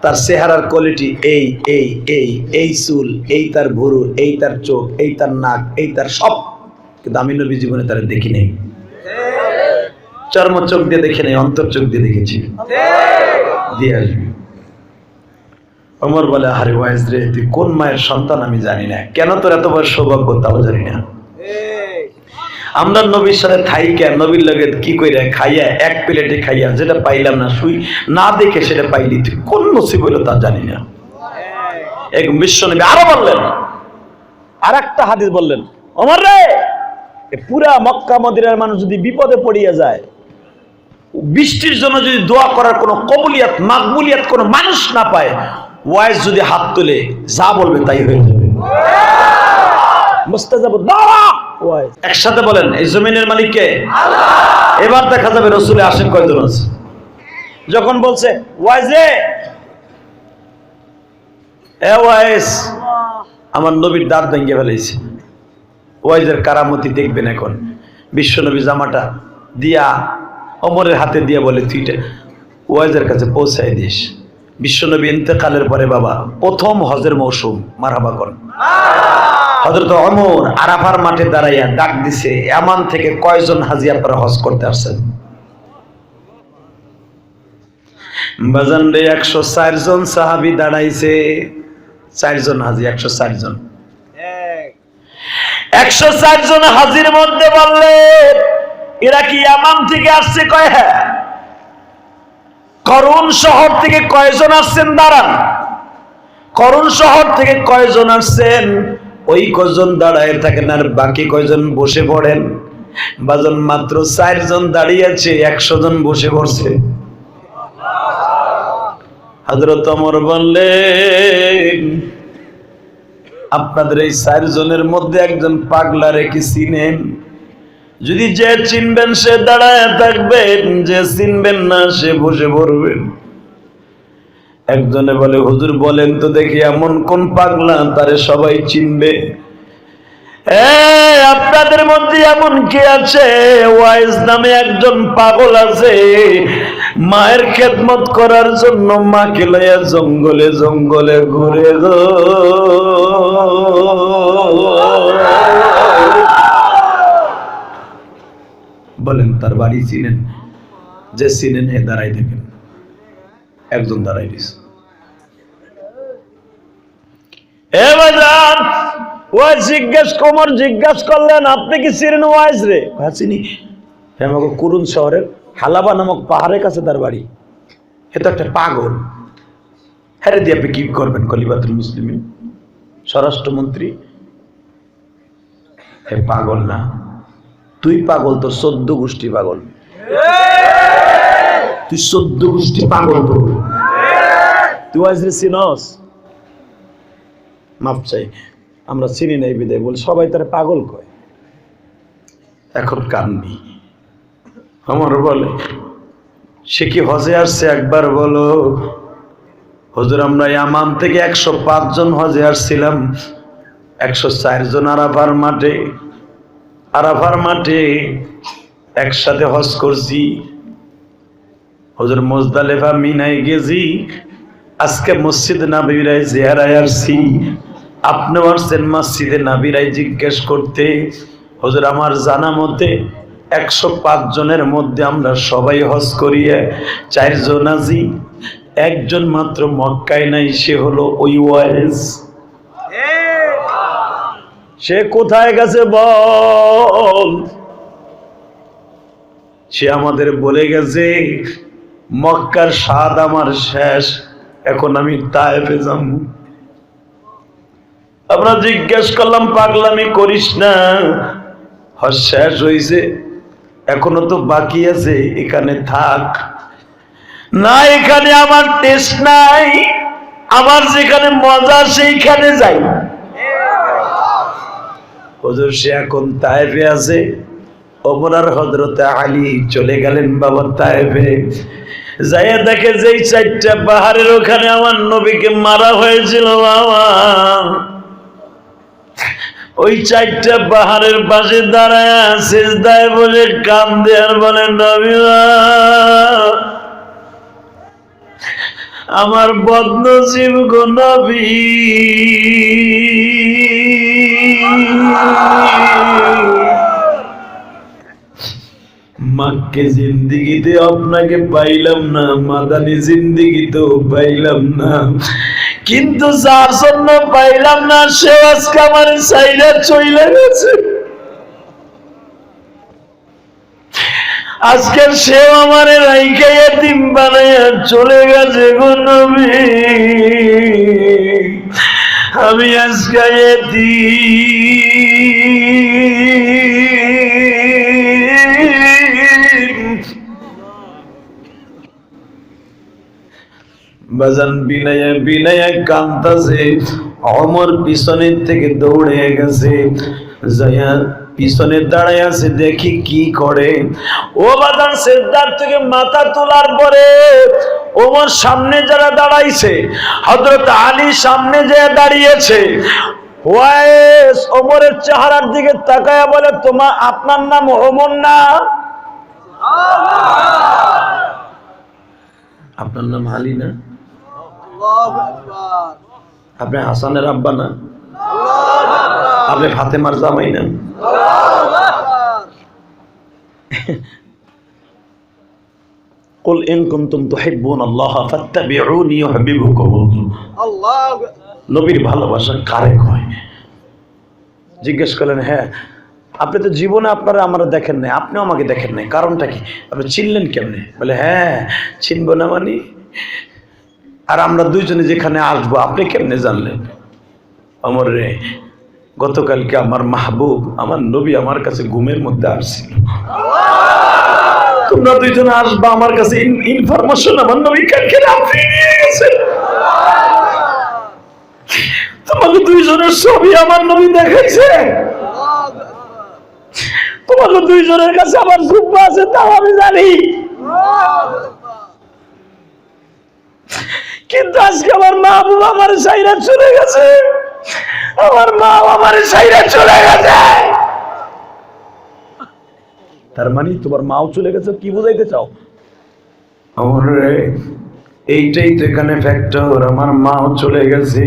তার চেহারার কোয়ালিটি এই এই এই এই চুল, এই তার ভুরু, এই তার চোখ, এই তার নাক, এই তার সব, কিন্তু আমি নবী জীবনে তারা দেখি নেই। চর্ম চোখ দিয়ে দেখে নেই, অন্তর চোখ দিয়ে দেখেছি। দিয়ে আসবি। ওমর বলে, আরে ওয়াইজ রে, তুই কোন মায়ের সন্তান আমি জানি না, কেন তোর এত বড় সৌভাগ্য তাও জানি না। আমরা নবীর সাথে থাইকা নবীর লগে কি কইরা খাইয়া এক প্লেটে খাইয়া যেটা পাইলাম না, শুই না দেখে সেটা পাইলি, তুই কোন নসিব হইলো তা জানি না। এক বিশ্ব নবী আরো বললেন, আর একটা হাদিস বললেন, ওমর রে, পুরা মক্কা মদিনার মানুষ যদি বিপদে পড়িয়া যায়, বৃষ্টির জন্য যদি দোয়া করার কোনো কবুলিয়াত মাকবুলিয়াত কোনো মানুষ না পায়, ওয়াইজ যদি হাত তুলে যা বলবে তাই হয়ে যাবে। মুস্তাজাবুদ দাওয়া ওয়াইজ। একসাথে বলেন, এই জমিনের মালিক কে? আল্লাহ। এবার দেখা যাবে রসুলের আশিক কয়জন আছে। যখন বলছে ওয়াইজ রে, এ ওয়াইজ, আমার নবীর দাঁত ভেঙে ফেলেছে, ওয়াইজের কারামতি দেখবেন। এখন বিশ্বনবী জামাটা দিয়া ওমরের হাতে দিয়ে বলে, তুই ওয়াইজের কাছে পৌঁছাই দিস। বিশ্বনবী ইন্তেকালের পরে বাবা প্রথম হজের মৌসুম, মারহাবা করেন। হযরত ওমর আরাফার মাঠে দাঁড়াইয়া ডাক দিছে, ইয়ামান থেকে কয়জন হাজি আপনারা হজ করতে আসছেন? বাজান রে, 104 জন সাহাবী দাঁড়াইছে। 4 জন হাজি, 104 জন। 104 জন হাজির মধ্যে বললেন, এরা কি ইয়ামান থেকে আসছে? কয় হ্যাঁ। করুন শহর থেকে কয়জন আসছেন? দাঁড়ান। করুন শহর থেকে কয়জন আসছেন? ওই কয়জন দাঁড়ায় থাকেন, আর বাকি কয়জন বসে পড়েন। বাজন মাত্র 4 জন দাঁড়িয়ে আছে, 100 জন বসে পড়ছে। হযরত ওমর বললেন, আপনাদের এই 4 জনের মধ্যে একজন পাগলা রেখে চিনেন? যদি যে চিনবেন সে দাঁড়ায় থাকবেন, যে চিনবেন না সে বসে পড়বেন। একজনে বলে, হুজুর বলেন তো দেখি এমন কোন পাগলা তারে সবাই চিনবে? আপনাদের মধ্যে এমন কে আছে? ওয়াইজ নামে একজন পাগল আছে, মায়ের খেদমত করার জন্য মাকে লইয়া জঙ্গলে জঙ্গলে ঘুরে গো। বলেন তার বাড়ি চিনেন? যে চিনেন হে দাঁড়াই দেখেন। একজন দাঁড়াই দিস। জিজ্ঞাসা করলেন, আপনি কি চিনেন ওয়াইজ রে? হ্যাঁ চিনি। আমাকে কুরুন শহরের হালাবা নামক পাহাড়ের কাছে তার বাড়ি। এ তো একটা পাগল। হ্যাঁ দিয়ে আপনি কি করবেন? খলিফাতুল মুসলিমিন, স্বরাষ্ট্রমন্ত্রী। হে পাগল না, তুই পাগল, তো 14 গোষ্ঠী পাগল। তুই 14 গোষ্ঠী পাগল। তো তুই ওয়াইজ রে চিনস? মাফ চাই, আমরা চিনি নাই বিদায় বল, সবাই তারা পাগল কয়। এখন কান্দি। আমার বলে, সে কি হজে আসছে? একবার বলো। হুজুর আমরা ইয়ামান থেকে 105 জন হজে আসছিলাম, 104 জন আরাফার মাঠে একসাথে হজ করছি। হুজুর মুজদালিফা মিনায় গেছি, আজকে মসজিদ নববীরায় জিয়ারায় আসছি। আপনি আসছেন মসজিদে নববীরায় জিজ্ঞেস করতে। হুজুর আমার জানা মতে 105 জনের মধ্যে আমরা সবাই হজ করিয়ে 4 জন আছি, একজন মাত্র মক্কায় নাই, সে হলো ওই ওয়াইজ। সে কোথায় গেছে বল? সে আমাদের বলে গেছে, মক্কার স্বাদ আমার শেষ, এখন আমি তায়েফে যাব। আমরা জিজ্ঞেস করলাম, পাগলামি করিস না, হজ শেষ হয়েছে, এখনো তো বাকি আছে, এখানে থাক না। এখানে আমার টেস্ট নাই, আমার যেখানে মজা সেইখানে যাই। হুজুর সে এখন তায়েফে আছে। ওমর আর হযরতে আলী চলে গেলেন বাবা তায়েফে। যাইয়া দেখে যেই 4টা পাহাড়ের ওখানে আমার নবীকে মারা হয়েছিল বাবা, ওই 4টা পাহাড়ের পাশে দাঁড়ায় সিজদায় বসে কান্দে আর বলে, নবী আমার বদনসিব গো নবী মাক্কে জিন্দিগিতে আপনাকে পাইলাম না, মাদানী জিন্দিগিতেও পাইলাম না, কিন্তু যার জন্য পাইলাম না সে আজকে আমার সাইরা চলে গেছে। আজকে সেও আমার রাইখা এতিম বানাইয়া চলে গেছে গো নবী। আমি আজকে বাজান বিনায়া বিনায়া কান্তাছে। ওমর পিছনের থেকে দৌড়ে গেছে, যাইয়া পিছনে দাঁড়ায় আছে, দেখি কি করে। ও বাজান সিজদার থেকে মাথা তোলার পরে ওমর সামনে যারা দাঁড়াইছে, হযরত আলী সামনে যে দাঁড়িয়েছে, ওয়াইস ওমরের চেহারার দিকে তাকায়া বলে, আপনার নাম ওমর না? আপনার নাম আলী না? আপনি হাসানের আব্বা না? আপনি ফাতেমার জামাই না? কুল ইন কুনতুম তুহিব্বুনাল্লাহ ফাত্তাবিউনি ইউহিব্বুকুমুল্লাহ। নবীর ভালোবাসা কারে কয়? জিজ্ঞেস করলেন, হ্যাঁ আপনি তো জীবনে আপনারা আমরা দেখেন নাই, আপনিও আমাকে দেখেন নাই, কারণটা কি? আপনি চিনলেন কেমনে? বলে, হ্যাঁ চিনবো না মানে, আর আমরা দুইজনে যেখানে আসবো আপনি কেমনে জানলেন? আমার রে, গতকালকে আমার মাহবুব আমার নবী আমার কাছে ঘুমের মধ্যে আসছিল, তোমরা দুইজনে আসবা আমার কাছে, ইনফরমেশন আমার নবী কালকে রাত্রে নিয়ে গেছে। তোমাকে দুইজনের ছবি আমার নবী দেখাইছে, তোমাকে দুইজনের কাছে আমার জুব্বা আছে, তাও আমি জানি। কিন্তু আজকে আমার মাহবুব আমার সাইরা চলে গেছে, আমার মা আমার সাইরা চলে গেছে। তার মানে তোমার মাও চলে গেছে, কি বুঝাইতে চাও? এইটাই তো এখানে ফ্যাক্টর, আমার মাও চলে গেছে।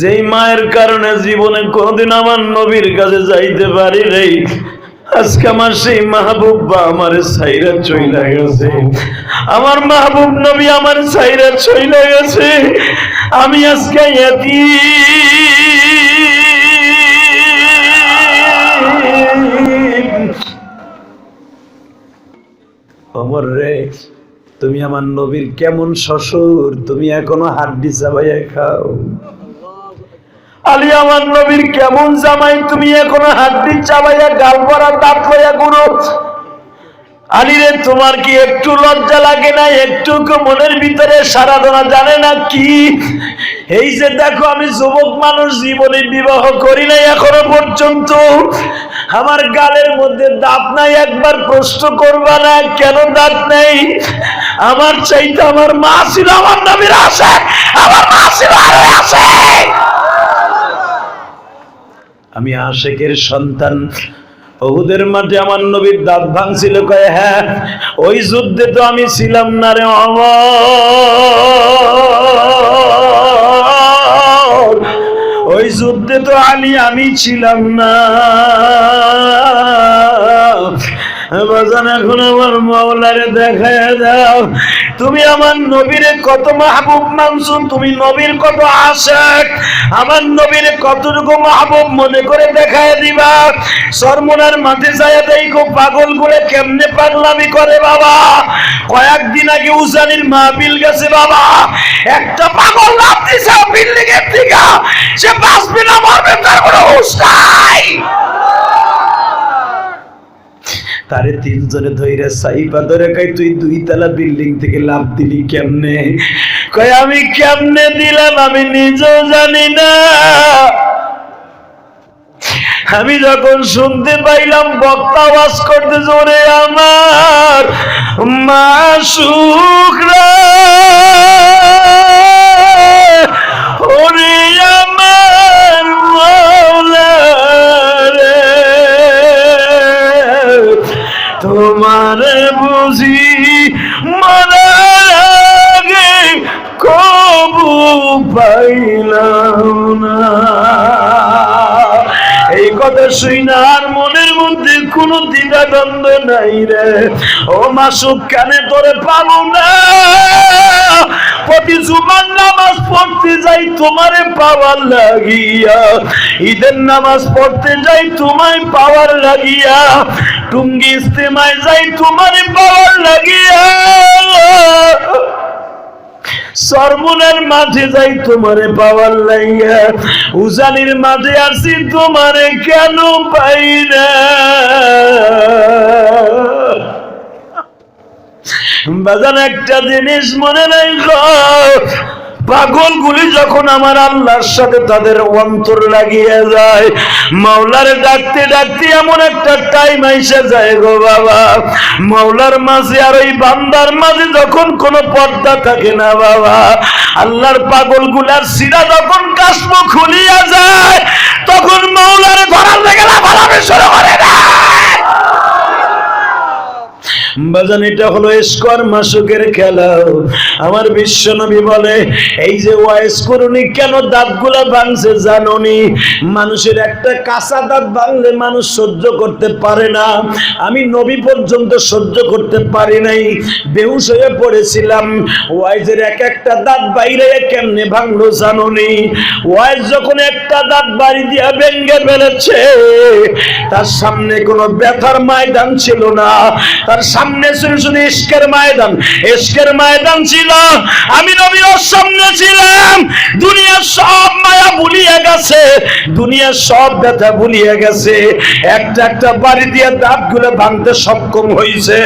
যেই মায়ের কারণে জীবনে কোনদিন আমার নবীর কাছে যাইতে পারি রে, আজকে আমার সেই মাহবুব বা আমার সাইরা চলে গেছে, আমার মাহবুব নবী আমার সাইরা চলে গেছে। আমি আজকে ওমর রে, তুমি আমার নবীর কেমন শ্বশুর, তুমি এখনো হাড্ডি চাবাইয়া খাও। আলী আমার নবীর কেমন জামাই, তুমি এখনো হাড্ডি চাবাইয়া গাল ভরা দাঁত লইয়া ঘুরো। আলী রে, তোমার কি একটু লজ্জা লাগে না? একটু মনের ভিতরে সারাধনা জানে না কি? এই যে দেখো, আমি যুবক মানুষ, জীবনে বিবাহ করি নাই এখনো পর্যন্ত, আমার গালের মধ্যে দাঁত নাই। একবার প্রশ্ন করবা না কেন দাঁত নেই? আমার চাইতে আমার মা ছিল আমার নবীর আশা, আমার মা ছিল আরো আশা। আমি আশেকের সন্তান। উহুদের মাঠে আমার নবীর দাঁত ভাঙছিল, কয় হ্যাঁ ওই যুদ্ধে তো আমি ছিলাম না রে ওমর, ওই যুদ্ধে তো আলী আমি ছিলাম না। বাজান এখন আমার মাওলারে দেখায় দাও, তুমি আমার নবীরে কত মাহবুব মানছো, তুমি নবীর কত আশিক, আমার নবীর কতটুকু মাহবুব মনে করে দেখায় দিবা। সরমনার মাঠে যায় দেখো পাগল গুলো কেমনে পাগলামি করে বাবা। কয়েকদিন আগে উজানির মাহফিল গেছে বাবা, একটা পাগল লাফ দিছে বিল্ডিং এর থেকে, সে বাঁচবে না মরবে তার কোনো হুঁশ নাই। তারে তিনজনে ধইরা সাইবা ধরে কই, তুই 2 তলা বিল্ডিং থেকে লাফ দিলি কেমনে? কই আমি কেমনে দিলাম আমি নিজেও জানি না। আমি যখন শুনতে পাইলাম বক্তা আওয়াজ করতে জোরে, আমার মাসুক রে ওরে আমার মাওলা রে, তোমার বুঝি মরার আগে কবু পাইলাম না। এই কথা শুইনা আর মনের মধ্যে কোনো দ্বিধাদ্বন্দ্ব নাই রে। ও মাসুক কানে তোরে পাবো না, প্রতি জুমার নামাজ পড়তে যাই তোমারে পাওয়ার লাগিয়া, ঈদের নামাজ পড়তে যাই তোমায় পাওয়ার লাগিয়া, টুঙ্গি ইস্তেমায় যাই তোমারে পাওয়ার লাগিয়া, সরমুনের মাঝে যাই তোমারে পাওয়ার লাইয়া, উজানির মাঝে আসি তোমারে কেন পাই না। বাজান একটা জিনিস মনে নাই, পাগলগুলি যখন আমার আল্লাহর সাথে তাদের অন্তর লাগিয়ে যায়, মাওলারে ডাকতে ডাকতে এমন একটা টাইম আইসা যায় গো বাবা, মাওলার মাঝে আর ওই বান্দার মাঝে যখন কোনো পর্দা থাকে না বাবা, আল্লাহর পাগলগুলার সিরা যখন কাশ্ম খুলিয়া যায়, তখন মাওলারে ধরার লেগে লাফালাফি শুরু করে না। বাজান এটা হলো ইশকর মাসুকের খেলা। আমার বিশ্ব নবী বলে, এই যে ওয়াইজ করুনি কেন দাঁতগুলা ভাঙছে জানোনি? মানুষের একটা কাঁচা দাঁত ভাঙলে মানুষ সহ্য করতে পারে না, আমি নবী পর্যন্ত সহ্য করতে পারি নাই, বেহুশ হয়ে পড়েছিলাম। ওয়াইজের এক একটা দাঁত বাইরে কেমনে ভাঙলো জানোনি? ওয়াইজ যখন একটা দাঁত বাড়ি দিয়া ভেঙে ফেলেছে, তার সামনে কোনো ব্যথার ময়দান ছিল না, তার সামনে ছিল শুধু ইশকের ময়দান। ইশকের ময়দান ছিল, আমি নবীর সামনে ছিলাম, দুনিয়ার সব মায়া ভুলিয়ে গেছে, দুনিয়ার সব ব্যথা ভুলিয়ে গেছে, একটা একটা বাড়ি দিয়ে দাঁতগুলো ভাঙতে সক্ষম হয়েছে।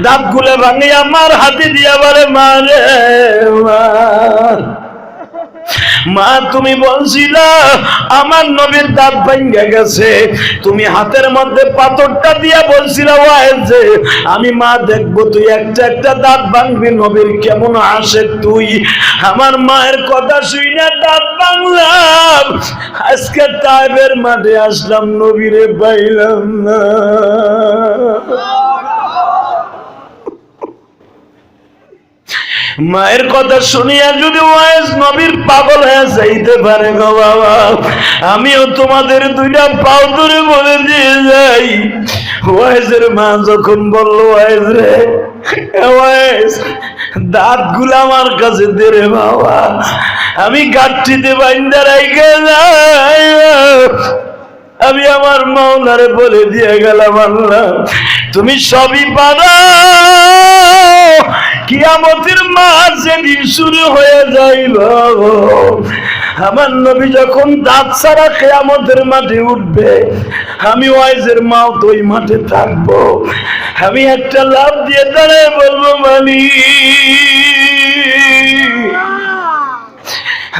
দাঁতগুলো ভাঙে আমার হাতে দিয়ে বলে, মা রে মা, মা তুমি বলছিলা আমার নবীর দাঁত ভাঙে গেছে, তুমি হাতের মধ্যে পাথরটা দিয়া বলছিলা ওয়াইজে আমি মা দেখবো তুই একটা একটা দাঁত ভাঙবি, নবীর কেমন আসে তুই। আমার মায়ের কথা শুনে দাঁত ভাঙলাম, আজকে তাইবের মাঠে আসলাম, নবীরে পাইলাম না। মায়ের কথা শুনিয়া যদি ওয়াইজ নবীর পাগল হয়ে যাইতে পারে গো বাবা, আমিও তোমাদের দুইটা পাও ধরে বলে দিয়ে যাই। ওয়াইজের মা যখন বলল, ওয়াইজ রে ওয়াইজ দাঁত গুলা আমার কাছে দে রে বাবা, আমি গাঠটিতে বাইন্দা রাইখে যাই, আমি আমার মাওলারে বলে দিয়ে গেলাম, আল্লাহ তুমি সবই পারো, কিয়ামতের মাঠ যেদিন শুরু হয়ে যাইল, আমার নবী যখন দাঁত ছাড়া কিয়ামতের মাঠে উঠবে, আমি ওয়াইজের মাও তো ওই মাঠে থাকবো, আমি একটা লাভ দিয়ে দাঁড়ায় বলবো, মালিক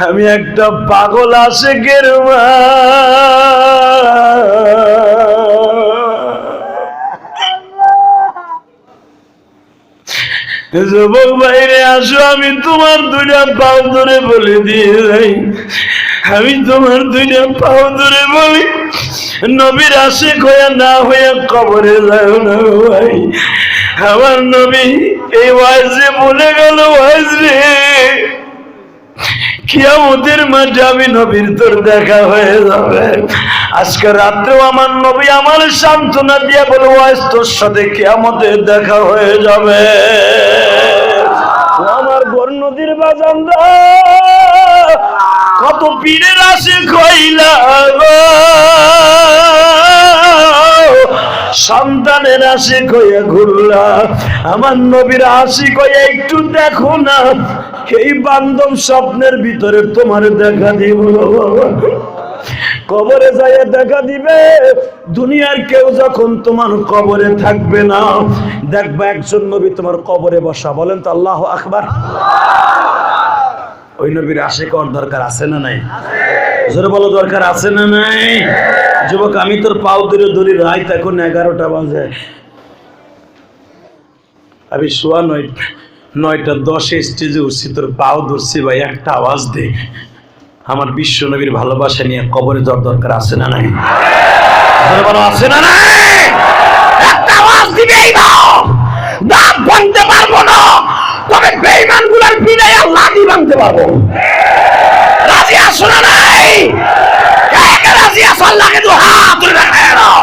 আমি একটা পাগল আশিকের মা, যুবক বাইরে আসো, আমি তোমার দুইটা পাও ধরে বলে দিয়ে যাই, আমি তোমার দুইটা পাও ধরে বলি, নবীর আশিক হইয়া না হইয়া কবরে যাও না ভাই। আমার নবী এই ওয়াইজে বলে গেল, ওয়াইজ রে কিয়ামতের মাঠে আমি নবীর তোর দেখা হয়ে যাবে। আজকে রাত্রেও আমার নবী আমার সান্ত্বনা দিয়া বলে, ওয়াইজ তোর সাথে কিয়ামতে দেখা হয়ে যাবে। আমার বর নদীর বাজানরা কত পীরের আশিক হইলা গো, সন্তানের আশিক হইয়া ঘুরলা, আমার নবীর আশিক হইয়া একটু দেখো না, এই বান্ধব স্বপ্নের ভিতরে তোমার দেখা দিব, কবরে যাইয়া দেখা দিবে। দুনিয়ার কেউ যখন তোমার কবরে থাকবে না, দেখবা একজন নবী তোমার কবরে বসা। বলেন তো আল্লাহু আকবার। ওই নবীর আশিক হওয়ার দরকার আছে না নাই? জোরে বলো, দরকার আছে না নাই? যুবক আমি তোর পাও ধরে ধরি, রাত এখন 11টা বাজে, আমি শোয়া 9:10 স্টেজে উঠছি, তোর পাও ধরছি ভাই, একটা আওয়াজ দে। আমার বিশ্ব নবীর ভালোবাসা নিয়ে কবরে যাওয়ার দরকার আছে না নাই? আছে না নাই? একটা আওয়াজ দিবেই না, দাঁত ভাঙতে পারবো না, তবে বেঈমান গুলার পিড়াইয়া লাঠি ভাঙতে পারবো। রাজি আছো না নাই? কে কে রাজি আছো? আল্লাহকে দু হাত তুলে দেখায় দাও।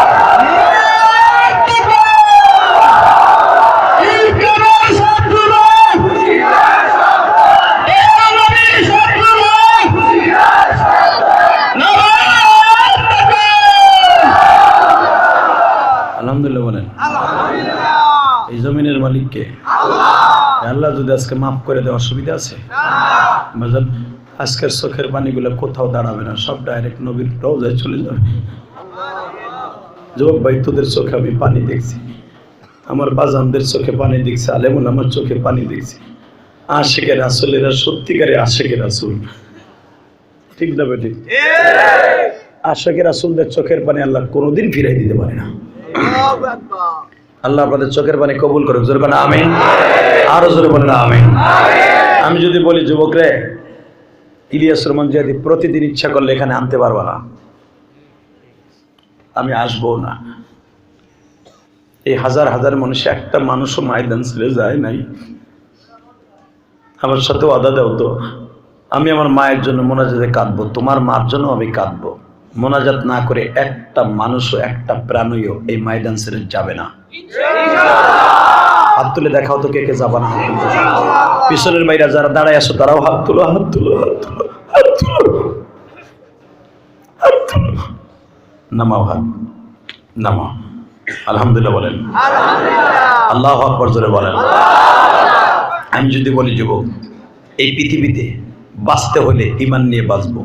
আলহামদুলিল্লাহ বলেন। এই জমিনের মালিক কে? আল্লাহ। যদি আজকে মাফ করে দেওয়ার অসুবিধা আছে? আজকের চোখের পানিগুলো কোথাও দাঁড়াবে না, সব ডাইরেক্ট নবীর রওজায় চলে যাবে। যুবক ভাই, তোদের চোখে আমি পানি দেখছি, আমার বাজানদের চোখে পানি দেখছি, আলেমুল আমার চোখে পানি দেখছি। আশিকের রাসূলেরা সত্যিকারে আশিকের রাসূল, ঠিক না বেটি? আশিকের রাসূলদের চোখের পানি আল্লাহ কোনোদিন ফিরাই দিতে পারে না। আল্লাহ আপনাদের চোখের পানি কবুল করুক। জোরে বলেন আমিন। আরো জোরে বলেন আমিন। আমি যদি বলি যুবক রে, ইলিয়াস রহমান জিয়াদি প্রতিদিন ইচ্ছা করলে এখানে আনতে পারবা না, আমি আসবো না। এই হাজার হাজার মানুষ, একটা মানুষও ময়দান ছেড়ে যায় নাই। আমার সাথে ওয়াদা দাও তো, আমি আমার মায়ের জন্য মোনাজাতে কাঁদবো, তোমার মার জন্য আমি কাঁদবো। মোনাজাত না করে একটা মানুষও, একটা প্রাণীও এই ময়দান ছেড়ে যাবে না। হাত তুলে দেখাও তো কে কে যাবে না। পিছনের বাইরা যারা দাঁড়ায় আসো তারাও হাত তুলো, হাত তুলো, হাত তুলো, হাত তুলো, হাত তুলো। নামাও হাত, নামাও। আলহামদুলিল্লাহ বলেন। আল্লাহু আকবার জোরে বলেন। আমি যদি বলি যুবক, এই পৃথিবীতে বাঁচতে হলে ঈমান নিয়ে বাঁচবো,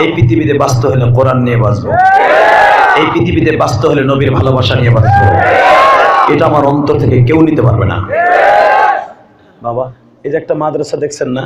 এই পৃথিবীতে বাঁচতে হলে কোরআন নিয়ে বাঁচবো, এই পৃথিবীতে বাঁচতে হলে নবীর ভালোবাসা নিয়ে বাঁচবো। এটা আমার অন্তর থেকে কেউ নিতে পারবে না। বাবা, এই যে একটা মাদ্রাসা দেখছেন না,